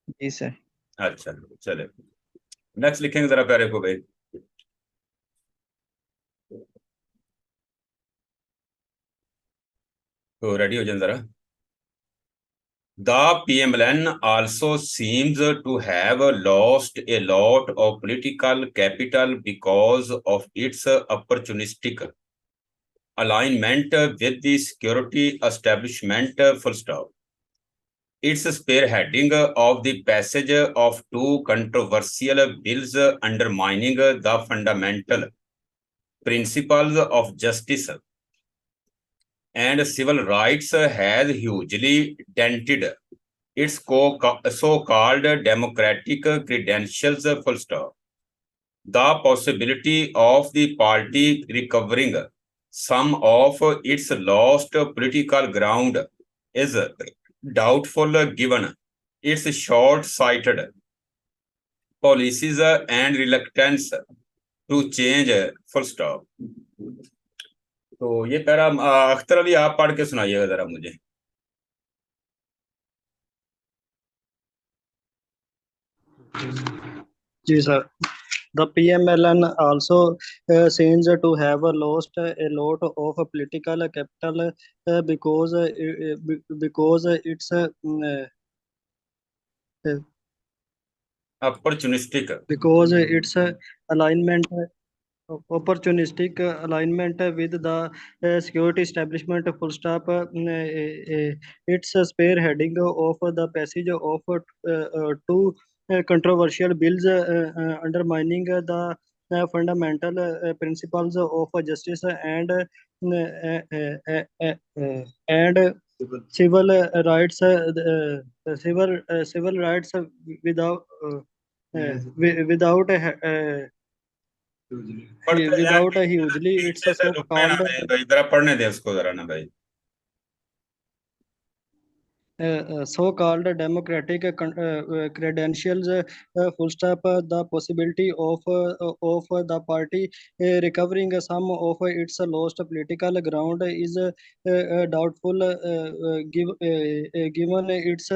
जी सर। अच्छा चले, नेक्स्ट लिखेंगे जरा पैरे को भाई। तो रेडी हो जाए जरा। The PMLN also seems to have lost a lot of political capital because of its opportunistic alignment with the security establishment, full stop. Its spearheading of the passage of two controversial bills undermining the fundamental principles of justice and civil rights has hugely dented its so-called democratic credentials, full stop. The possibility of the party recovering some of its lost political ground is doubtful given its short-sighted policies and reluctance to change, full stop. तो ये para Akhtar Ali आप पढ़ के सुनाइएगा जरा मुझे। जी sir. The PMLN also seems to have lost a lot of political capital because its opportunistic alignment with the security establishment, full stop. It's spearheading of the passage of two controversial bills undermining the fundamental principles of justice and civil rights civil rights without without without a hugely it's a so called भाई जरा पढ़ने दे उसको जरा ना भाई। so-called democratic credentials, full stop. The possibility of the party recovering some of its lost political ground is doubtful, given its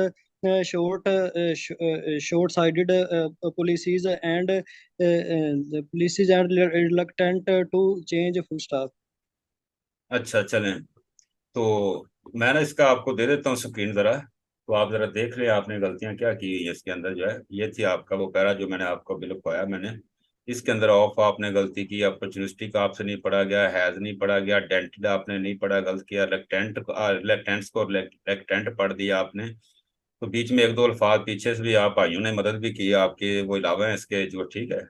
short-sighted policies and the policies are reluctant to change, full stop. अच्छा चलें, तो मैं ना इसका आपको दे देता हूँ screen जरा, तो आप जरा देख लें आपने गलतियां क्या की हुई है इसके अंदर। जो है ये थी आपका वो पैरा जो मैंने आपको बिल खोया मैंने इसके अंदर। ऑफ आपने गलती की, अपॉर्चुनिस्टिक आपसे नहीं पढ़ा गया, हैज नहीं पढ़ा गया, डेंटेड आपने नहीं पढ़ा, गलत किया, लेक्टेंट्स को लेक्टेंट पढ़ दिया आपने। तो बीच में एक दो अल्फाज पीछे से भी आप भाइयों ने मदद भी की आपके, वो अलावा है इसके जो, ठीक है।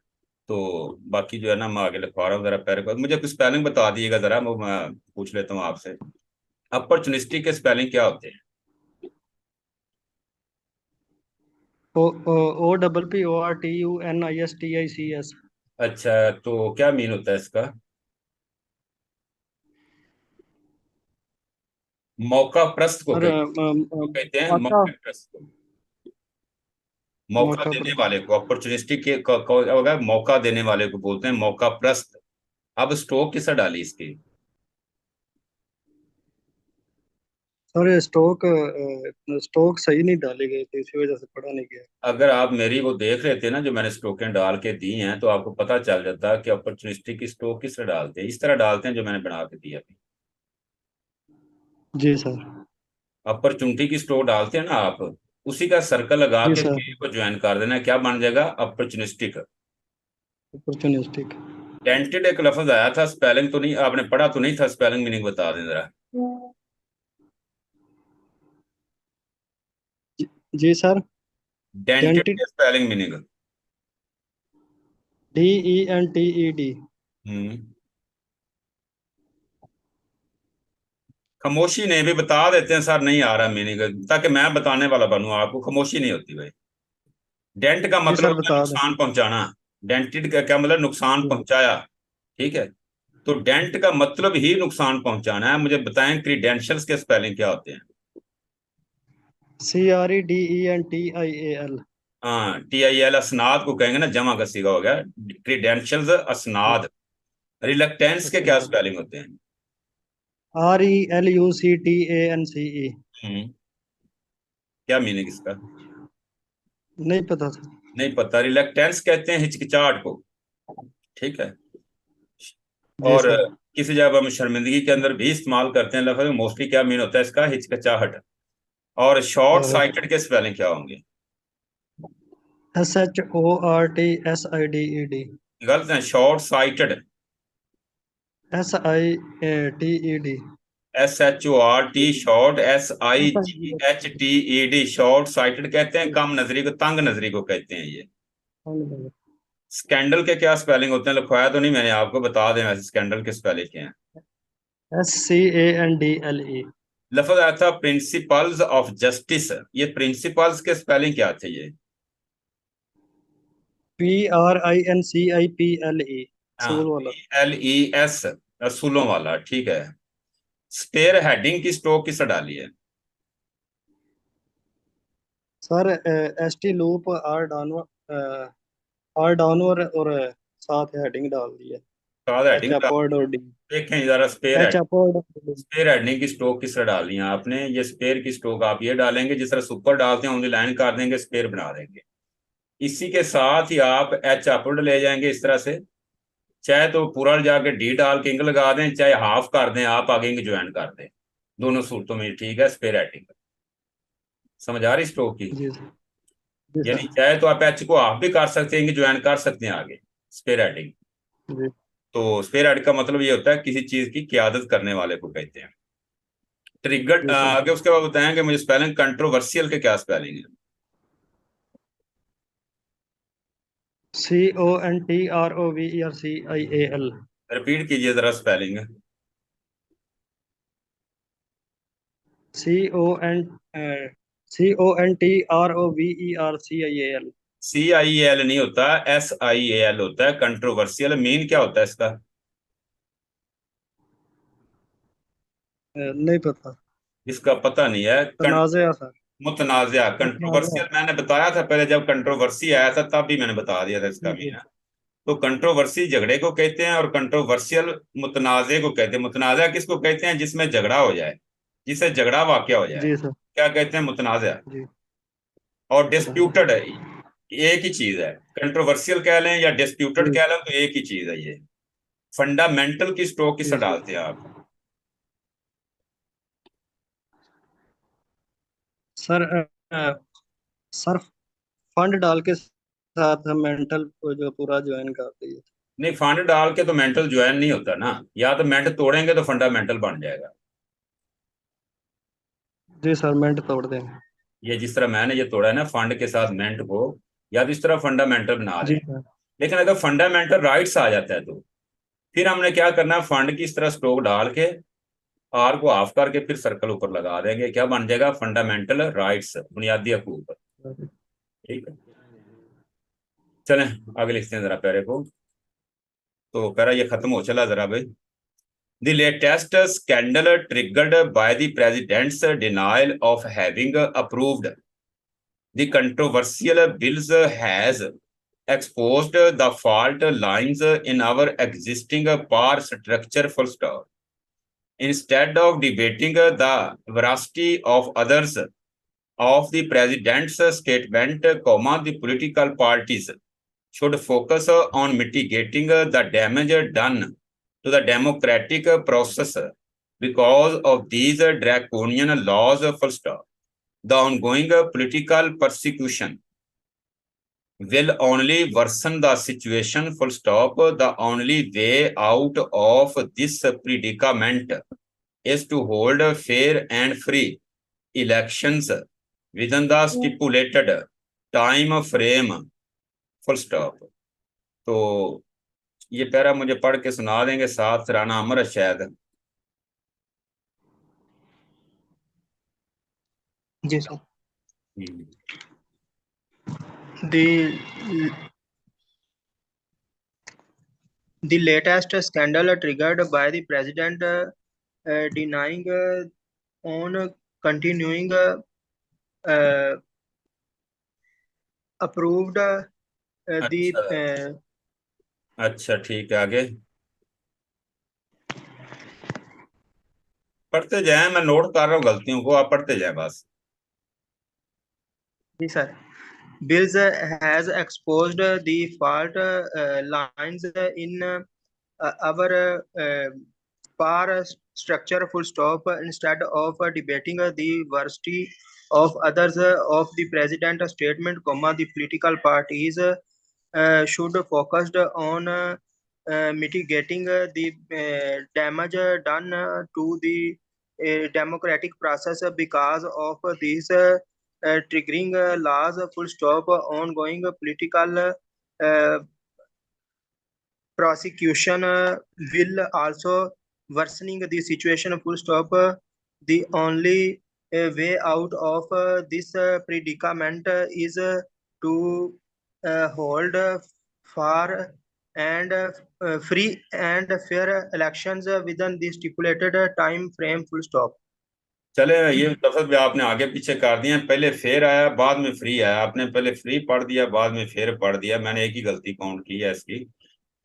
तो बाकी जो है ना मैं आगे लिखवा रहा हूँ जरा पैरे को, मुझे कुछ स्पेलिंग बता दीजिएगा जरा, वो मैं पूछ लेता हूँ आपसे। अपॉर्चुनिस्टिक के स्पेलिंग क्या होते हैं? OPPORTUNISTICS। अच्छा, तो क्या मीन होता है इसका? मौका प्रस्त को कहते हैं, मौका प्रस्त को, मौका देने वाले को। अपॉर्चुनिस्टिक के होगा मौका देने वाले को बोलते हैं मौका प्रस्त। अब स्टोक किसे डाली इसकी? सर स्टोक सही नहीं डाली गई थी, इसी वजह से पढ़ा नहीं गया। अगर आप मेरी वो देख लेते ना जो मैंने स्टोकें डाल के दी हैं, तो आपको पता चल जाता कि अपॉर्चुनिस्टिक की स्टोक किस तरह डालते हैं। इस तरह डालते हैं जो मैंने बना के दिया अभी। जी सर। अपॉर्चुनिटी की स्टोक डालते हैं ना आप, उसी का सर्कल लगा के के को ज्वाइन कर देना, क्या बन जाएगा? अपॉर्चुनिस्टिक। अपॉर्चुनिस्टिक। टेंटेड एक लफ्ज आया था, स्पेलिंग तो नहीं आपने पढ़ा तो नहीं था, स्पेलिंग मीनिंग बता दें जरा। जी सर। डेंटेड की स्पेलिंग मीनिंग DENTED। खामोशी नहीं भी बता देते हैं सर, नहीं आ रहा मीनिंग, ताकि मैं बताने वाला बनूं आपको। खामोशी नहीं होती भाई। डेंट का मतलब होता है नुकसान पहुंचाना। डेंटेड का क्या मतलब? नुकसान पहुंचाया, ठीक है। तो डेंट का मतलब ही नुकसान पहुंचाना है। मुझे बताएं क्रीडेंशियल्स के स्पेलिंग क्या होते हैं? CREDENTIAL। हाँ, TIL असनाद को कहेंगे ना, जमा का सीगा हो गया क्रीडेंशियल्स असनाद। रिलक्टेंस के क्या स्पेलिंग होते हैं? RELUCTANCE। क्या मीनिंग इसका? नहीं पता था। नहीं पता। रिलक्टेंस कहते हैं हिचकिचाहट को, ठीक है। और किसी जगह हम शर्मिंदगी के अंदर भी इस्तेमाल करते हैं लफ्ज। मोस्टली क्या मीन होता है इसका? हिचकिचाहट। और शॉर्ट साइटेड के स्पेलिंग क्या होंगे? SHORTSIDED गलत है, short sighted SITED SHORT short SIGHTED short sighted कहते हैं, कम नजरी को, तंग नजरी को कहते हैं ये। स्कैंडल के क्या स्पेलिंग होते हैं? लिखवाया तो नहीं मैंने आपको, बता दें वैसे स्कैंडल के स्पेलिंग क्या हैं। SCANDLE लफ्ज आया था प्रिंसिपल्स ऑफ जस्टिस, ये प्रिंसिपल्स के स्पेलिंग क्या थे? ये PRINCIPLE सूल वाला LES असूलों वाला, ठीक है। स्पेयर हेडिंग की स्ट्रोक किस डाली है? सर ST लूप R डाउनवर और साथ हेडिंग डाल दी है साथ H हेडिंग अपवर्ड और D देखें जरा, H अपवर्ड स्पेयर हेडिंग की स्ट्रोक किस तरह डालनी है आपने? ये स्पेयर की स्ट्रोक आप ये डालेंगे जिस तरह सुपर डालते हैं, उनकी लाइन कर देंगे, स्पेयर बना देंगे। इसी के साथ ही आप एच अपवर्ड ले जाएंगे इस तरह से, चाहे तो पूरा जाके डी डाल के इंक लगा दें, चाहे हाफ कर दें, आप आगे इंक ज्वाइन कर दें, दोनों सूरतों में ठीक है स्पेयर हेडिंग। समझ आ रही स्ट्रोक की? यानी चाहे तो आप एच को हाफ भी कर सकते हैं, इंक ज्वाइन कर सकते हैं आगे, स्पेयर हेडिंग। तो स्पेयर हेड का मतलब ये होता है किसी चीज की क्यादत करने वाले को कहते हैं। ट्रिगर आगे उसके बाद बताएंगे मुझे स्पेलिंग कंट्रोवर्शियल के क्या स्पेलिंग है? CONTROVERCIAL रिपीट कीजिए जरा स्पेलिंग। CONTROVERCIAL CIAL नहीं होता, SIAL होता है। कंट्रोवर्शियल मीन क्या होता है इसका? नहीं पता, इसका पता नहीं है। तनाज़ा सर, मुतनाज़ा कंट्रोवर्शियल मैंने बताया था पहले, जब कंट्रोवर्सी आया था तब भी मैंने बता दिया था इसका मीन। तो कंट्रोवर्सी झगड़े को कहते हैं और कंट्रोवर्शियल मुतनाज़े को कहते हैं। मुतनाज़ा किसको कहते हैं? जिसमें झगड़ा हो जाए, जिससे झगड़ा वाक़या हो जाए, क्या कहते हैं? मुतनाज़ा। और डिस्प्यूटेड एक ही चीज है, कंट्रोवर्शियल कह लें या डिस्प्यूटेड कह लें, तो एक ही चीज है ये। फंडामेंटल की स्ट्रोक किस डालते हैं आप? सर सर फंड डाल के साथ हम मेंटल जो पूरा ज्वाइन कर दिए। नहीं, फंड डाल के तो मेंटल ज्वाइन नहीं होता ना, या तो मेंट तोड़ेंगे तो फंडामेंटल बन जाएगा। जी सर, मेंट तोड़ देंगे। ये जिस तरह मैंने ये तोड़ा है ना फंड के साथ मेंट को, या तो इस तरह फंडामेंटल बना दें। लेकिन अगर फंडामेंटल राइट्स आ जाता है तो फिर हमने क्या करना है? फंड की इस तरह स्ट्रोक डाल के आर को ऑफ करके फिर सर्कल ऊपर लगा देंगे, क्या बन जाएगा? फंडामेंटल राइट्स, बुनियादी हकूक। ठीक है, चलें आगे लिखते हैं जरा पैरे को। तो पैरा ये खत्म हो चला जरा भाई। The latest scandal triggered by the president's denial of having approved the controversial bills has exposed the fault lines in our existing power structure, full stop. Instead of debating the veracity of others of the president's statement, the political parties should focus on mitigating the damage done to the democratic process because of these draconian laws, full stop. The ongoing political persecution will only worsen the situation, full stop. The only way out of this predicament is to hold fair and free elections within the stipulated time frame, full stop. तो ये para मुझे पढ़ के सुना देंगे साथ राना अमर शायद। जी sir. The the latest scandal triggered by the president denying on continuing approved the अच्छा ठीक है, आगे पढ़ते जाएं, मैं नोट कर रहा हूँ गलतियों को, आप पढ़ते जाएं बस। जी sir. Bills has exposed the fault lines in our power structure full stop instead of debating the veracity of others of the president statement, comma, the political parties should focus on mitigating the damage done to the democratic process because of these triggering laws, full stop, ongoing political prosecution will also worsening the situation, full stop. The only way out of this predicament is to hold far and free and fair elections within the stipulated time frame, full stop. चले, ये लफ्ज भी आपने आगे पीछे कर दिए, पहले फेर आया बाद में फ्री आया, आपने पहले फ्री पढ़ दिया बाद में फेर पढ़ दिया, मैंने एक ही गलती काउंट की है इसकी।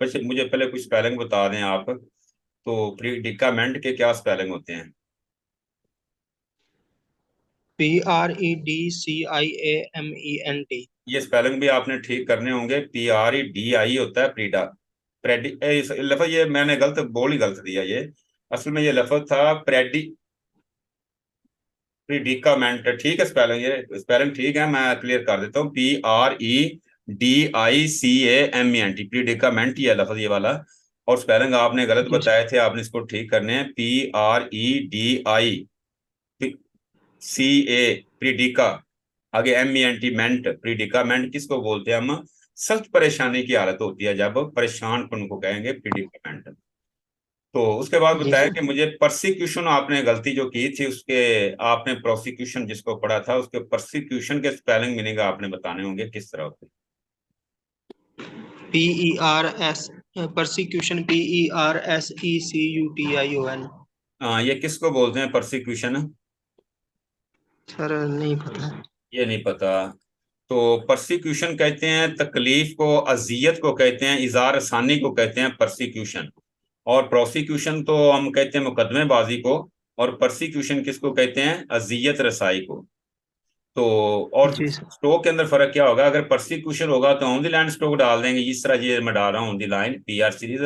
बस मुझे पहले कुछ स्पेलिंग बता दें आप, तो प्रीडिकामेंट के क्या स्पेलिंग होते हैं? PREDCIAMENT। ये स्पेलिंग भी आपने ठीक करने होंगे। PREDI होता है प्रीडा, लफ्ज ये मैंने गलत बोल ही गलत दिया, ये असल में ये लफ्ज था प्रीडिकामेंट। ठीक है, स्पेलिंग ये स्पेलिंग ठीक है, मैं क्लियर कर देता हूँ। PREDICAMENT, प्रीडिकामेंट ही है लफ्ज ये वाला, और स्पेलिंग आपने गलत बताए थे, आपने इसको ठीक करने हैं। PREDICA प्रीडिका, आगे MENT मेंट। प्रीडिकामेंट किसको बोलते हैं हम? सख्त परेशानी की हालत होती है, जब परेशान उनको कहेंगे प्रीडिकामेंट। तो उसके बाद बताया कि मुझे परसिक्यूशन, आपने गलती जो की थी उसके, आपने प्रोसिक्यूशन जिसको पढ़ा था उसके परसिक्यूशन के स्पेलिंग मीनिंग आपने बताने होंगे किस तरह होते। Persecution PERSECUTION। हाँ, ये किसको बोलते हैं परसिक्यूशन? सर नहीं पता, ये नहीं पता। तो परसिक्यूशन कहते हैं तकलीफ को, अजियत को कहते हैं, इजार आसानी को कहते हैं परसिक्यूशन। और प्रोसिक्यूशन तो हम कहते हैं मुकदमेबाजी को, और परसिक्यूशन किसको कहते हैं? अजियत रसाई को। तो और स्ट्रोक के अंदर फर्क क्या होगा? अगर परसिक्यूशन होगा तो ऑन द लाइन स्ट्रोक डाल देंगे, इस तरह ये मैं डाल रहा हूँ on the line, PR series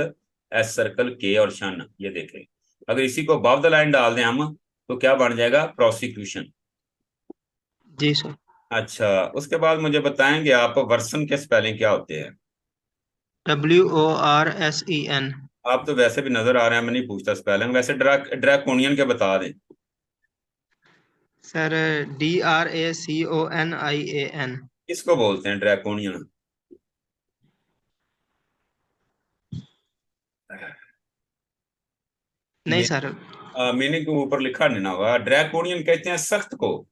S circle K और शन, ये देखें। अगर इसी को अबव द लाइन डाल दें हम तो क्या बन जाएगा? प्रोसिक्यूशन। जी सर। अच्छा, उसके बाद मुझे बताएंगे आप वर्सन के स्पेलिंग क्या होते हैं? WORSEN। आप तो वैसे भी नजर आ रहे हैं, मैं नहीं पूछता स्पेलिंग, वैसे ड्रैकोनियन के बता दें। Sir DRACONIAN। किसको बोलते हैं ड्रैकोनियन? नहीं सर, मीनिंग के ऊपर लिखा नहीं ना होगा। ड्रैकोनियन कहते हैं सख्त को,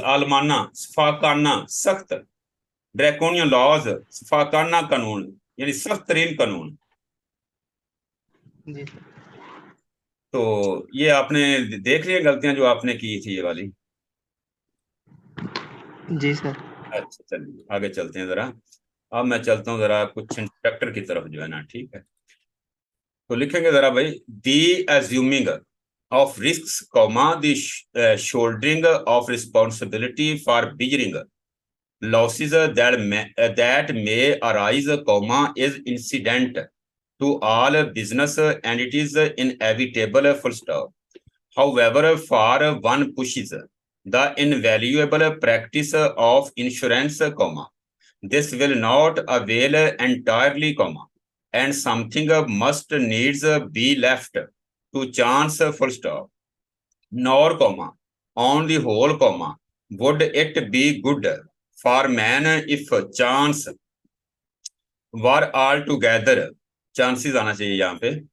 आलमाना, सफाकाना, सख्त। ड्रैकोनियन लॉज, सफाकाना कानून, यानी सख्त तरीन कानून। जी। तो ये आपने देख लिया गलतियां जो आपने की थी ये वाली। जी सर। अच्छा, चलिए आगे चलते हैं जरा। अब मैं चलता हूँ जरा कुछ इंस्ट्रक्टर की तरफ जो है ना, ठीक है। तो लिखेंगे जरा भाई, दी assuming of risks, comma, the shouldering of responsibility for bearing losses that may arise, comma, is incident to all business and it is inevitable, full stop. However, for one pushes the invaluable practice of insurance, comma, this will not avail entirely, comma, and something must needs be left to chance, full stop. Nor, comma, on the whole, comma, would it be good for man if chance were altogether, chances आना चाहिए यहाँ पे,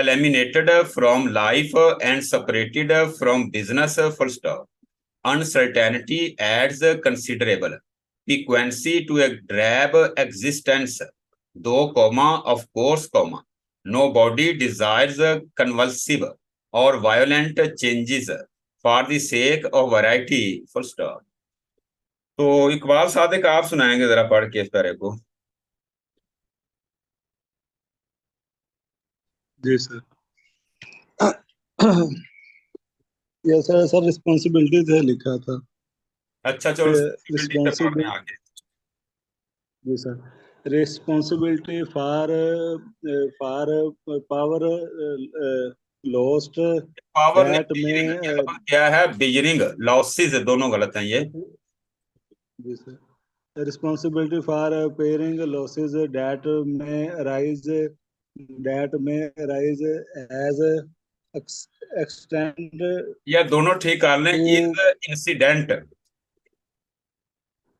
eliminated from life and separated from business, full stop. Uncertainty adds considerable piquancy to a drab existence, though, comma, of course, comma, nobody desires convulsive or violent changes for the sake of variety, full stop. तो इकबाल सादिक आप सुनाएंगे जरा पढ़ के इस पैरे को। जी सर। ये सर रिस्पॉन्सिबिलिटी से लिखा था। अच्छा, चलो रिस्पॉन्सिबिलिटी आगे। जी सर। Responsibility for power lost power ने that may बिजरिंग, ये लफ्ज क्या है? बिजरिंग, लॉसेस दोनों गलत हैं ये। this responsibility for paying losses that may arise as extend ये दोनों ठीक कर लें। to is incident,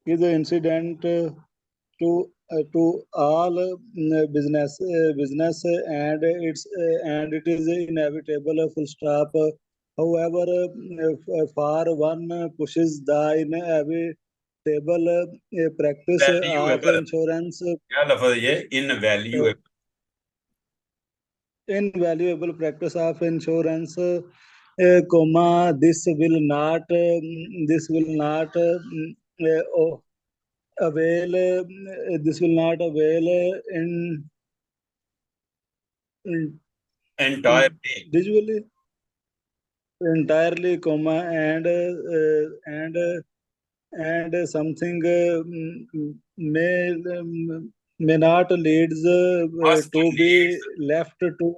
is an incident to all business and it is inevitable full stop. However, far one pushes the inevitable practice of valuable, insurance क्या लफ्ज ये? Invaluable. invaluable practice of insurance, comma this will not avail this will not avail entirely, individually entirely, comma and something may not leads must to be needs, left to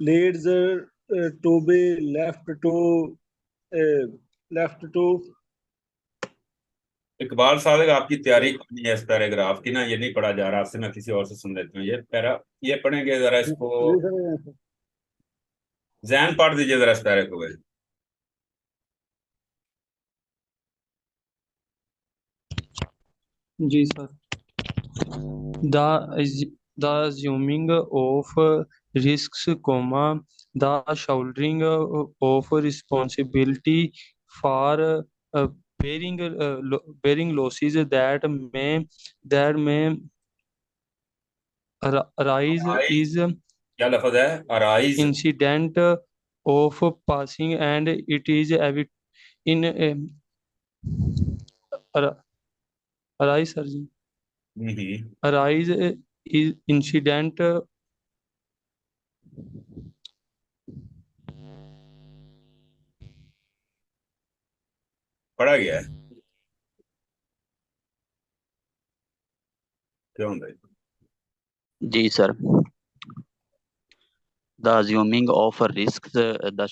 leads to be left to Iqbal साहब आपकी तैयारी करनी है इस paragraph की ना, ये नहीं पढ़ा जा रहा आपसे, मैं किसी और से सुन लेता हूँ। ये पैरा ये पढ़ेंगे जरा, इसको जहन पढ़ दीजिए जरा इस पैरे को। जी sir. The assuming of risks, comma, the shouldering of responsibility for bearing losses that may arise is क्या लफ्ज है? Arise, incident of passing, and it is in arise, sir जी, arise is incident पढ़ा गया है क्यों भाई? जी sir. The assuming of risks, the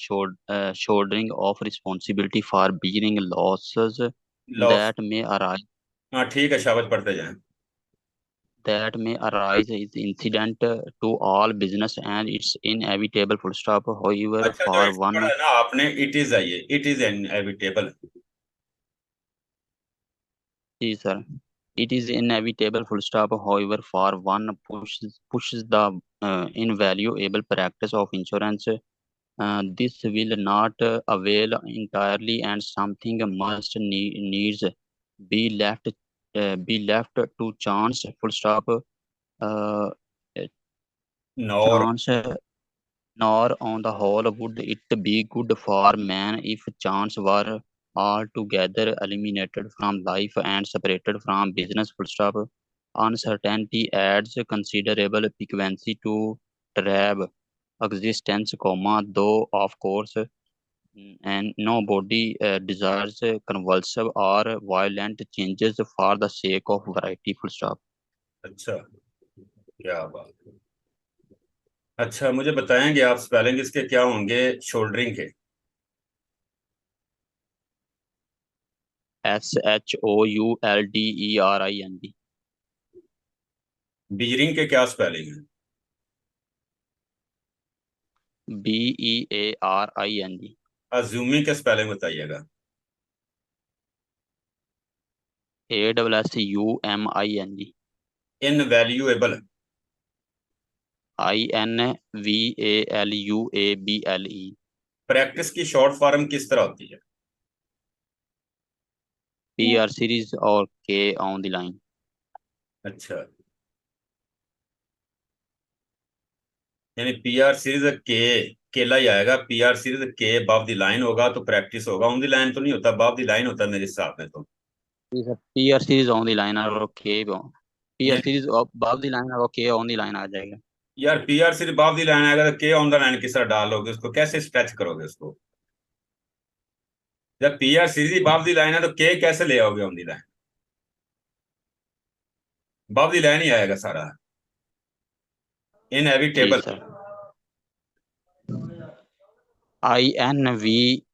shouldering of responsibility for bearing losses loss, that may arise हाँ ठीक है, शाबाश, पढ़ते जाएं। is incident to all business and it's inevitable full stop. However, अच्छा, जो for इट one, पढ़ा है ना आपने, इट इज है, ये इट इज इनएविटेबल। जी sir, it is inevitable full stop. However, for one pushes the invaluable practice of insurance, this will not avail entirely, and something must needs be left to chance. Full stop. Uh, nor, chance, nor on the whole would it be good for man if chance were altogether eliminated from life and separated from business. Full stop. Uncertainty adds considerable piquancy to trab existence, comma, though of course, and nobody desires convulsive or violent changes for the sake of variety. Full stop. अच्छा, क्या बात है। अच्छा, मुझे बताएंगे आप spelling इसके क्या होंगे शोल्डरिंग के? SHOULDERING. बिजरिंग के क्या स्पेलिंग है? BEARING. अज्यूमिंग के स्पेलिंग बताइएगा। ASSUMING. Invaluable, INVALUABLE. प्रैक्टिस की शॉर्ट फॉर्म किस तरह होती है? PR series or K on the line. अच्छा, यानी पीआर सीरीज के केला ही आएगा, पीआर सीरीज के अबव द लाइन होगा तो प्रैक्टिस होगा, ऑन द लाइन तो नहीं होता, अबव द लाइन होता है मेरे हिसाब में तो। PR series on the line और K PR यानी series above the line और K on the line आ जाएगा। यार PR series above the line आएगा तो के ऑन द लाइन किस तरह डालोगे उसको, कैसे स्ट्रेच करोगे उसको? जब PR series above the line है तो के कैसे ले आओगे on the line? Above the line ही आएगा सारा। जी इनएविटेबल, सर। INVITABLE.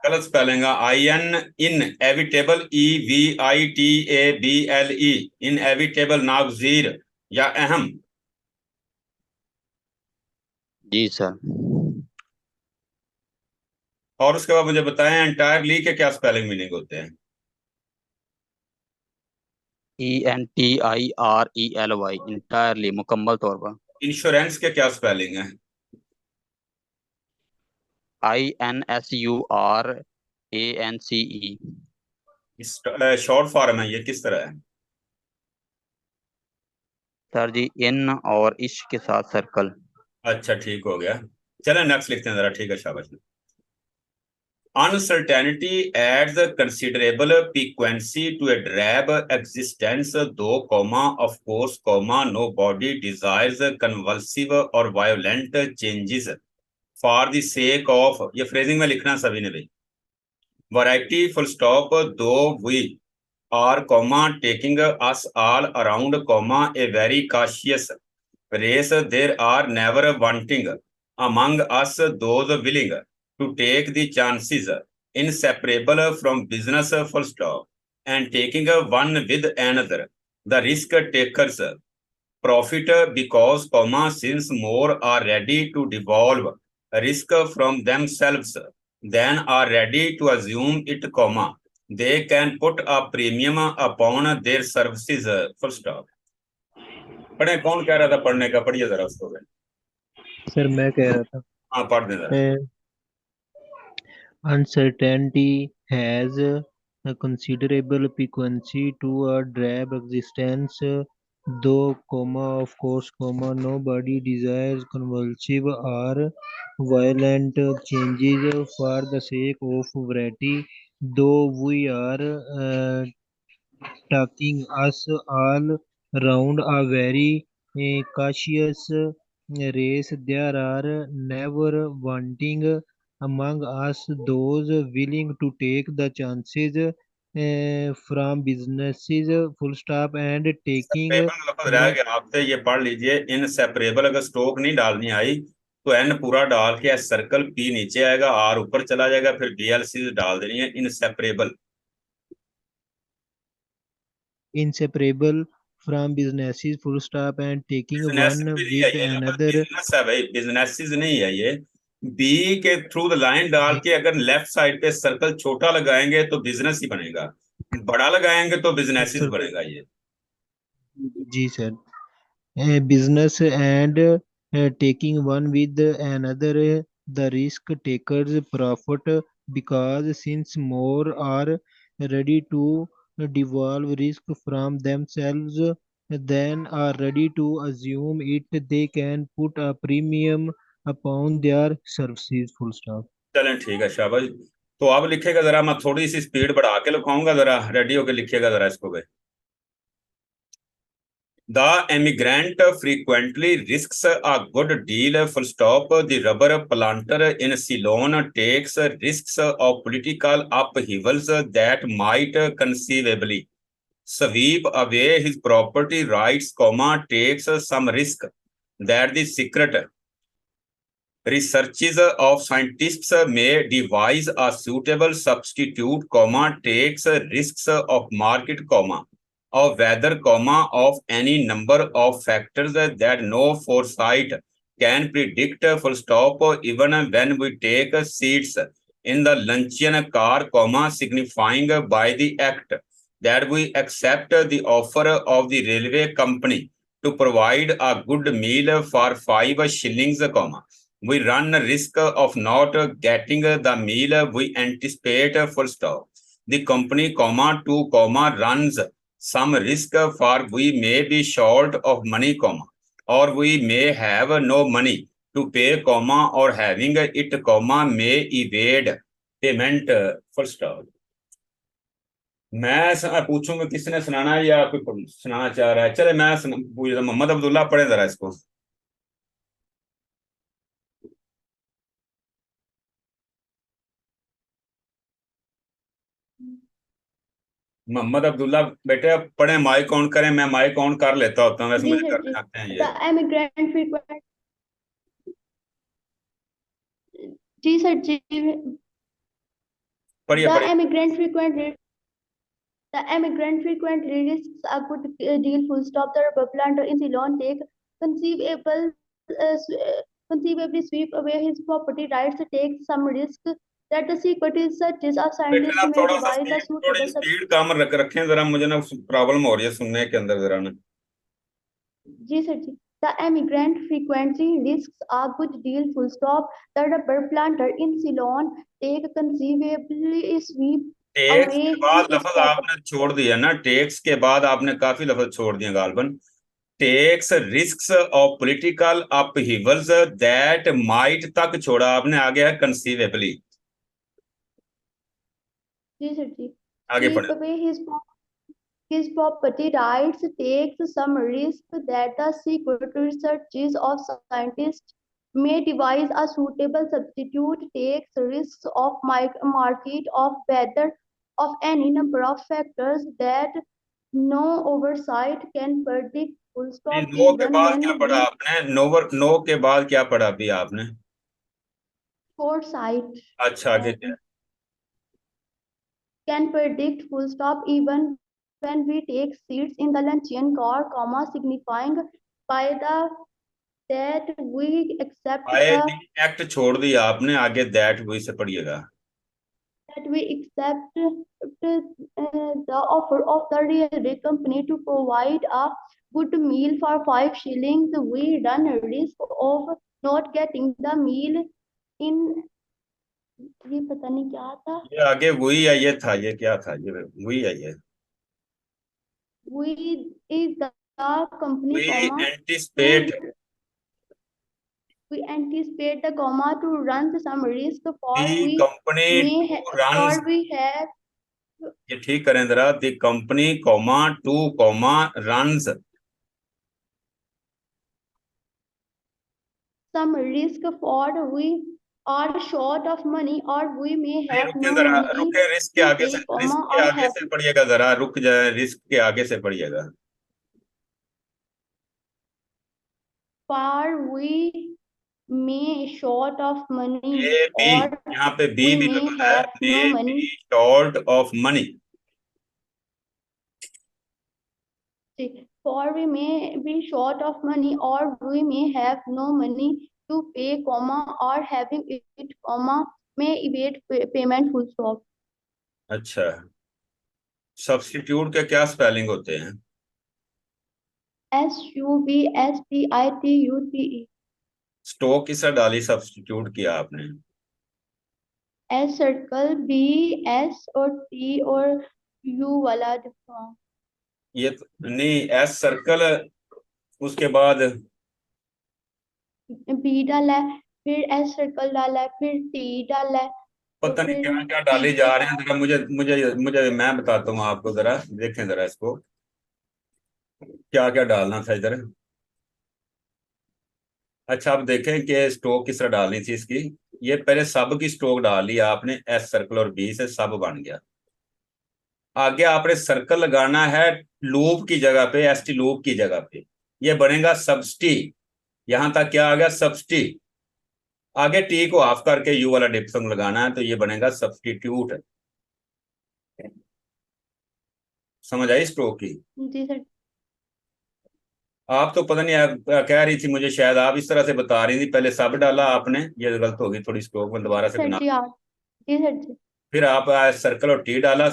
गलत स्पेलिंग है। इनएविटेबल, EVITABLE, इनएविटेबल नागजीर या अहम। जी सर। और उसके बाद मुझे बताएं एंटायरली के क्या स्पेलिंग मीनिंग होते हैं। ENTIRELY, इंटायरली, मुकम्मल तौर पर। इंश्योरेंस के क्या स्पेलिंग है। INSURANCE। शॉर्ट फॉर्म है, ये किस तरह है। सर जी, इन और इश के साथ सर्कल। अच्छा ठीक हो गया। चलें नेक्स्ट लिखते हैं जरा। ठीक है, शाबाश। Uncertainty adds a considerable piquancy to a drab existence, though, of course, nobody desires convulsive or violent changes for the sake of, ये phrasing में लिखना सभी ने भाई, variety full stop, though we are, taking us all around, a very cautious race, there are never wanting among us those willing to take the chances, inseparable from business, full stop, and taking one with another. The risk takers profit because, since more are ready to devolve risk from themselves than are ready to assume it, they can put a premium upon their services, full stop. पढ़े, कौन कह रहा था पढ़ने का, पढ़िए जरा उसको। सर मैं कह रहा था हाँ पढ़ दे जरा। uncertainty has a considerable piquancy to a drab existence, though, of course, nobody desires convulsive or violent changes for the sake of variety, though we are taking us all round a very cautious race. There are never wanting among us those willing to take the chances from businesses, full stop, and taking separable लफ्ज रह one. गया आपसे, ये पढ़ लीजिए। Inseparable अगर stroke नहीं डालनी आई तो एन पूरा डाल के सर्कल पी नीचे आएगा, आर ऊपर चला जाएगा, फिर बीएलसी डाल देनी है। Inseparable, inseparable from businesses, full stop, and taking business one भी नहीं है with ये लफ्ज, another. बिजनेस है भाई, बिजनेसिस नहीं है ये। बी के थ्रू द लाइन डाल के अगर लेफ्ट साइड पे सर्कल छोटा लगाएंगे तो बिजनेस ही बनेगा, बड़ा लगाएंगे तो बिजनेसिस Circle. बनेगा ये। जी sir. Business and taking one with another, the risk takers profit because, since more are ready to devolve risk from themselves than are ready to assume it, they can put a premium upon their services, full stop. चलें ठीक है, शाबाश। तो आप लिखेगा जरा, मैं थोड़ी सी स्पीड बढ़ा के लिखाऊंगा, जरा रेडी होके लिखिएगा जरा इसको भाई। The emigrant frequently risks a good deal, full stop. The rubber planter in Ceylon takes risks of political upheavals that might conceivably sweep away his property rights, takes some risk that the secret researches of scientists may devise a suitable substitute, takes risks of market, of weather, of any number of factors that no foresight can predict, full stop, even when we take seats in the luncheon car, signifying by the act that we accept the offer of the railway company to provide a good meal for 5 shillings, we run a risk of not getting the meal we anticipate, full stop. The company, runs some risk, for we may be short of money, or we may have no money to pay, or having it, may evade payment, full stop. मैं पूछूंगा किसने सुनाना है या कोई सुनाना चाह रहा है। चले मैं पूछ रहा, मोहम्मद अब्दुल्ला पढ़े जरा इसको। मोहम्मद अब्दुल्ला बेटे आप पढ़े, माइक ऑन करें, मैं माइक ऑन कर लेता होता हूँ, वैसे जी मुझे सर करने जी। आते हैं द ये। एमिग्रेंट फ्रीक्वेंट, जी सर जी। पढ़िए The पढ़िए। emigrant frequently risks a good deal. Full stop. The rubber planter in Ceylon take conceivable, conceivably sweep away his property rights, take some risk that the secret searches of बेटे scientists ना may थोड़ा सा devise a speed, थोड़ी suitable speed कम रखें जरा, मुझे ना problem हो रही है सुनने के अंदर जरा ना। जी सर जी। The emigrant frequently risks a good deal. Full stop. The rubber planter in Ceylon take conceivably sweep takes away के बाद his लफ्ज property. आपने छोड़ दिया ना, टेक्स के बाद आपने काफी लफ्ज छोड़ दिए गालबन। Takes risks of political upheavals that might तक छोड़ा आपने, आगे है कंसीवेबली। जी सर जी। आगे Sweep पढ़े। away his property rights, takes some risk that the secret researches of scientists may devise a suitable substitute, takes risks of market, of weather, of any number of factors that no oversight can predict. Full नहीं, stop. No के Even बाद when क्या पढ़ा we आपने? No के बाद क्या पढ़ा अभी आपने? foresight अच्छा आगे क्या? can predict. Full stop. Even when we take seats in the luncheon car, comma, signifying by the that we accept आए एक्ट छोड़ दिया आपने, आगे दैट वही से पढ़िएगा। the offer of the railway company to provide a good meal for 5 shillings. We run a risk of not getting the meal in, ये पता नहीं क्या था। ये आगे वही है, ये था, ये क्या था, ये वही है ये। We is the company We comma anticipate, to we anticipate the comma to run some risk for the we company may to runs, for we have ये ठीक करें जरा, the company comma two comma runs, some risk for we are short of money or we may नहीं have रुके no जरा, money रुके, risk के to आगे pay, से, रिस्क comma के or आगे have से पढ़िएगा जरा, रुक जाए, रिस्क के आगे से पढ़िएगा। for we may short of money A B, or यहाँ पे बी we भी may लफ्ज है, have no may money. Be short of money. For we may be short of money or we may have no money to pay, comma or having it, comma may evade payment. Full stop. अच्छा, substitute के क्या spelling होते हैं? SUBSTITUTE. Stock किससे डाली, substitute किया आपने? S circle, B S और T और U वाला दिखाओ। ये नहीं, एस सर्कल, उसके बाद B डाला है, फिर S सर्कल डाला है, फिर T डाला है, तो पता नहीं फिर क्या क्या डाले जा रहे हैं, जरा मुझे मुझे मुझे मैं बताता हूँ आपको, जरा देखें जरा इसको, क्या क्या डालना था इधर। अच्छा आप देखें कि स्ट्रोक किस तरह डालनी थी इसकी। ये पहले सब की स्ट्रोक डाल ली आपने, एस सर्कल और बी से सब बन गया। आगे आपने सर्कल लगाना है लूप की जगह पे, एस टी लूप की जगह पे, ये बनेगा सबस्टी। यहां तक क्या आ गया, सबस्टी। आगे टी को ऑफ करके यू वाला डिप्संग लगाना है, तो ये बनेगा सब्सटीट्यूट। समझ आई स्ट्रोक की? जी सर। आप तो पता नहीं, आप कह रही थी मुझे, शायद आप इस तरह से बता रही थी, पहले सब डाला आपने, ये गलत होगी थोड़ी, स्ट्रोक में दोबारा से सर बना। जी आप, जी सर जी। फिर आप सर्कल और टी डाला,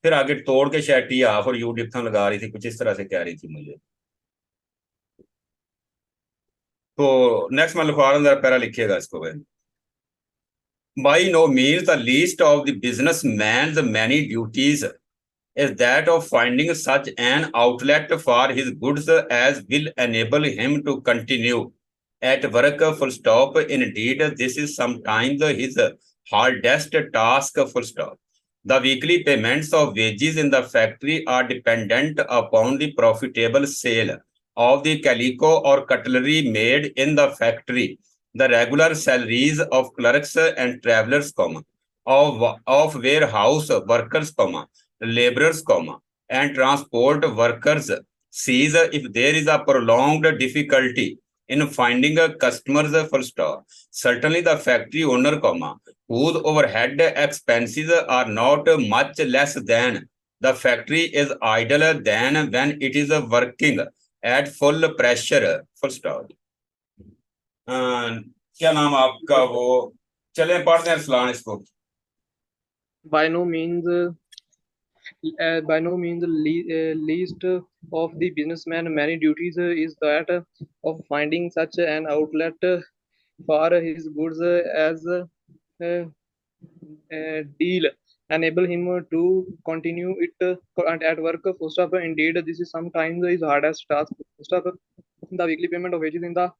फिर आगे तोड़ के शायद टी ऑफ और यू डिप्थन लगा रही थी, कुछ इस तरह से कह रही थी मुझे। तो नेक्स्ट मैं लिखवा रहा हूँ, जरा पैरा लिखिएगा इसको। By no means the least of the businessman's many duties is that of finding such an outlet for his goods as will enable him to continue at work, full stop. Indeed, this is sometimes his hardest task, full stop. The weekly payments of wages in the factory are dependent upon the profitable sale of the calico or cutlery made in the factory. The regular salaries of clerks and travelers, of warehouse workers, laborers, comma, and transport workers sees if there is a prolonged difficulty in finding a customers, full stop. Certainly the factory owner, comma, whose overhead expenses are not much less than the factory is idler than when it is working at full pressure, full stop. क्या नाम आपका वो, चले पढ़ते हैं सलान इसको. By no means least of the businessman many duties is that of finding such an outlet for his goods as deal enable him to continue it at work. Full stop. Indeed, this is sometimes his hardest task. Full stop. The weekly payment of wages in the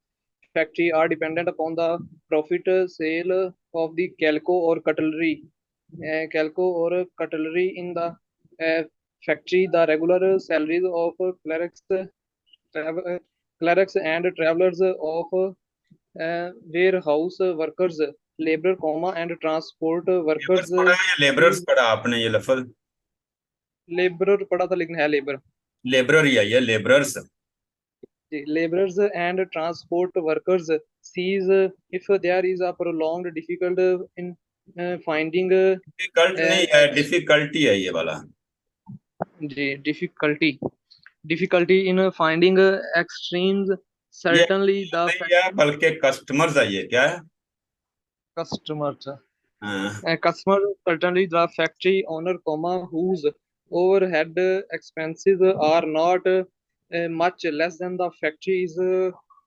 factory are dependent upon the profit sale of the calico or cutlery. In the factory. The regular salaries of clerics and travelers of warehouse workers, labor, comma, and transport workers. पढ़ा है या labourers पढ़ा आपने ये लफ्ज? Labourer पढ़ा था लेकिन है लेबर. लेबरर ही है, labourers. Laborers and transport workers sees if there is a prolonged difficult in finding difficult नहीं है, डिफिकल्टी है ये वाला. जी difficulty in finding extremes. Certainly the नहीं है बल्कि कस्टमर्स है, ये क्या है? customers. Customer, certainly the factory owner, comma, whose overhead expenses are not much less than the factory is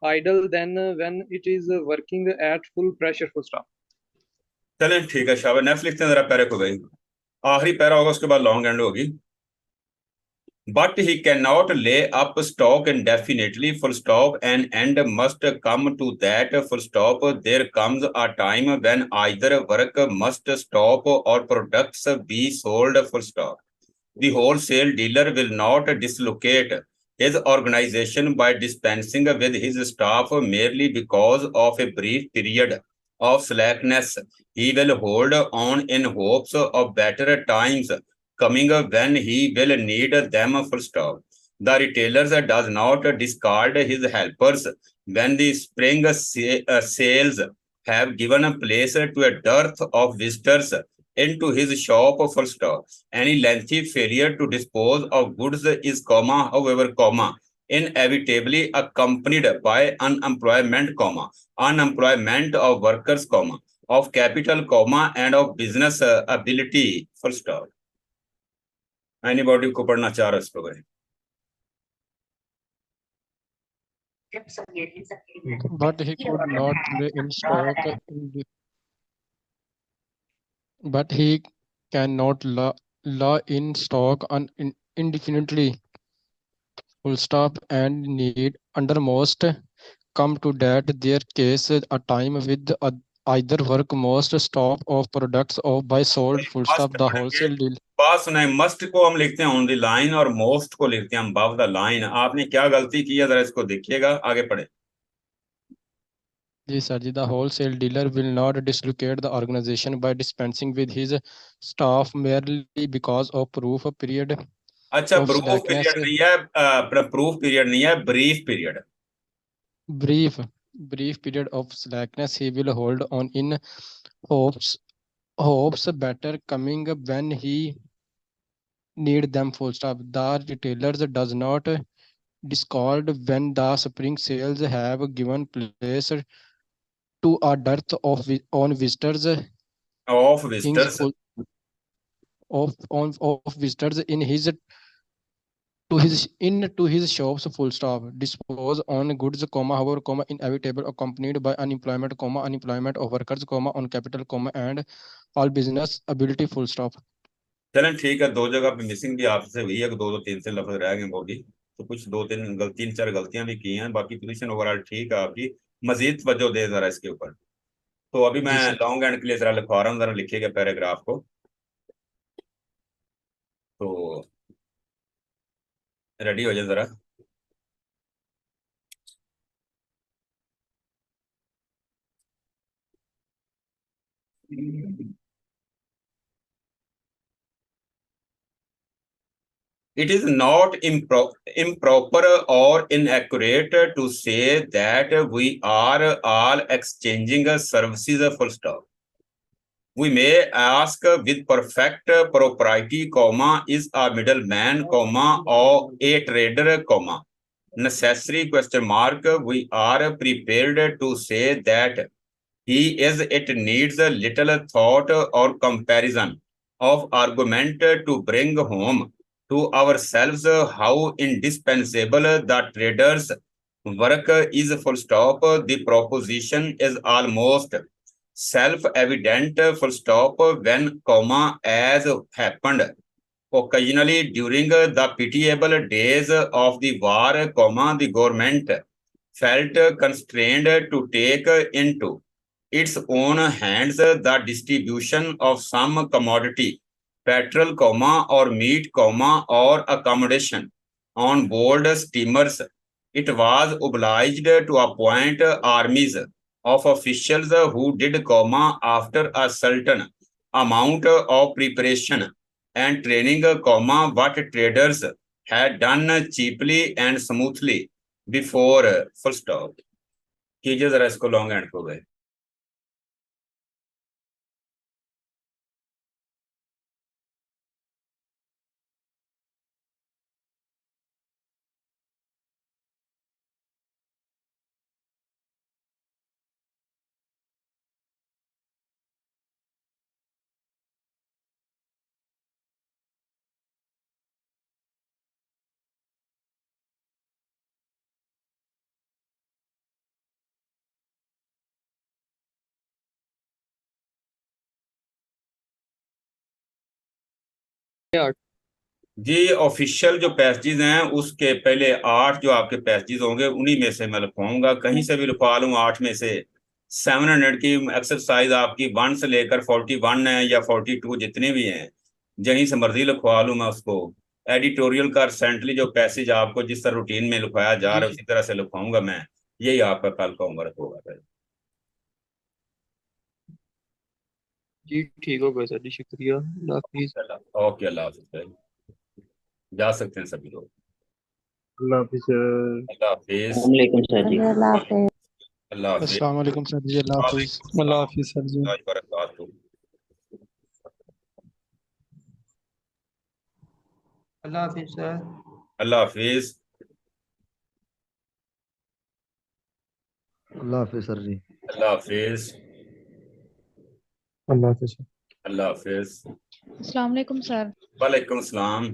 idle than when it is working at full pressure. Full stop. चलें ठीक है, शाबाश. नेक्स्ट लिखते हैं जरा पैरे को भाई. आखिरी पैरा होगा, उसके बाद लॉन्ग एंड होगी. But he cannot lay up stock indefinitely, full stop. An end must come to that, full stop. There comes a time when either work must stop or products be sold, full stop. The wholesale dealer will not dislocate his organization by dispensing with his staff merely because of a brief period of slackness. He will hold on in hopes of better times coming when he will need them, full stop. The retailers does not discard his helpers when the spring sales have given place to a dearth of visitors into his shop, full stop. Any lengthy failure to dispose of goods is, comma, however, comma, inevitably accompanied by unemployment, comma, unemployment of workers, comma, of capital, comma, and of business ability, full stop. Anybody को पढ़ना चाह रहा है इसको भाई? But he could not lay in stock but he cannot law in stock indefinitely, full stop, and need undermost come to that their case a time with either work most stop of products of by sold, full stop. The wholesale deal. बात सुनाए, must को हम लिखते हैं on the line और most को लिखते हैं हम अबव द लाइन. आपने क्या गलती की है, जरा इसको देखिएगा, आगे पढ़े. जी sir, the wholesale dealer will not dislocate the organization by dispensing with his staff merely because of proof period. अच्छा, प्रूफ पीरियड नहीं है, प्रूफ पीरियड नहीं है, brief period. Brief period of slackness he will hold on in hopes better coming when he need them, full stop. The retailers does not discard when the spring sales have given place to a dearth of on visitors of visitors of visitors in his to his shops, full stop. Dispose on goods, comma, however, comma, inevitable accompanied by unemployment, comma, unemployment of workers, comma, on capital, comma, and all business ability, full stop. चलें ठीक है, दो जगह पे missing भी आपसे हुई है, दो तीन से लफ्ज रह गए बोली, तो कुछ तीन चार गलतियां भी की हैं. बाकी पोजीशन ओवरऑल ठीक है आपकी. मजीद तवज्जो दे जरा इसके ऊपर. तो अभी मैं लॉन्ग एंड के लिए जरा लिखवा रहा हूँ, जरा लिखिएगा पैराग्राफ को. तो रेडी हो जाए जरा. It is not improper or inaccurate to say that we are all exchanging services, full stop. We may ask with perfect propriety, comma, is a middleman, comma, or a trader, comma, necessary, question mark. We are prepared to say that he is, it needs a little thought or comparison of argument to bring home to ourselves how indispensable the trader's work is, full stop. The proposition is almost self-evident, full stop, when, comma, as happened occasionally during the pitiable days of the war, comma, the government felt constrained to take into its own hands the distribution of some commodity, petrol, comma, or meat, comma, or accommodation on board steamers. It was obliged to appoint armies of officials who did, comma, after a certain amount of preparation and training, comma, what traders had done cheaply and smoothly before, full stop. कीजिए जरा इसको long and को गए. जी official जो passages हैं उसके पहले 8 जो आपके पैसेजेस होंगे उन्हीं में से मैं लिखवाऊंगा, कहीं से भी लिखवा लूँ 8 में से. 700 की एक्सरसाइज आपकी 1 से लेकर 41 है या 42 जितने भी हैं, जहीं से मर्जी लिखवा लूँ मैं उसको. एडिटोरियल का रिसेंटली जो पैसेज आपको जिस तरह रूटीन में लिखवाया जा रहा है उसी तरह से लिखवाऊंगा मैं. यही आपका कल का होमवर्क होगा. जी ठीक हो गया सर जी, शुक्रिया, अल्लाह हाफिज. ओके, अल्लाह हाफिज. जा सकते हैं सभी लोग. अल्लाह हाफिज. अल्लाह हाफिज. वालेकुम सर जी. अल्लाह हाफिज. अस्सलाम वालेकुम सर जी. अल्लाह हाफिज. अल्लाह हाफिज सर जी. अल्लाह हाफिज सर. अल्लाह हाफिज. अल्लाह हाफिज सर जी. अल्लाह हाफिज. अल्लाह हाफिज. अल्लाह हाफिज. अस्सलाम वालेकुम सर. वालेकुम सलाम.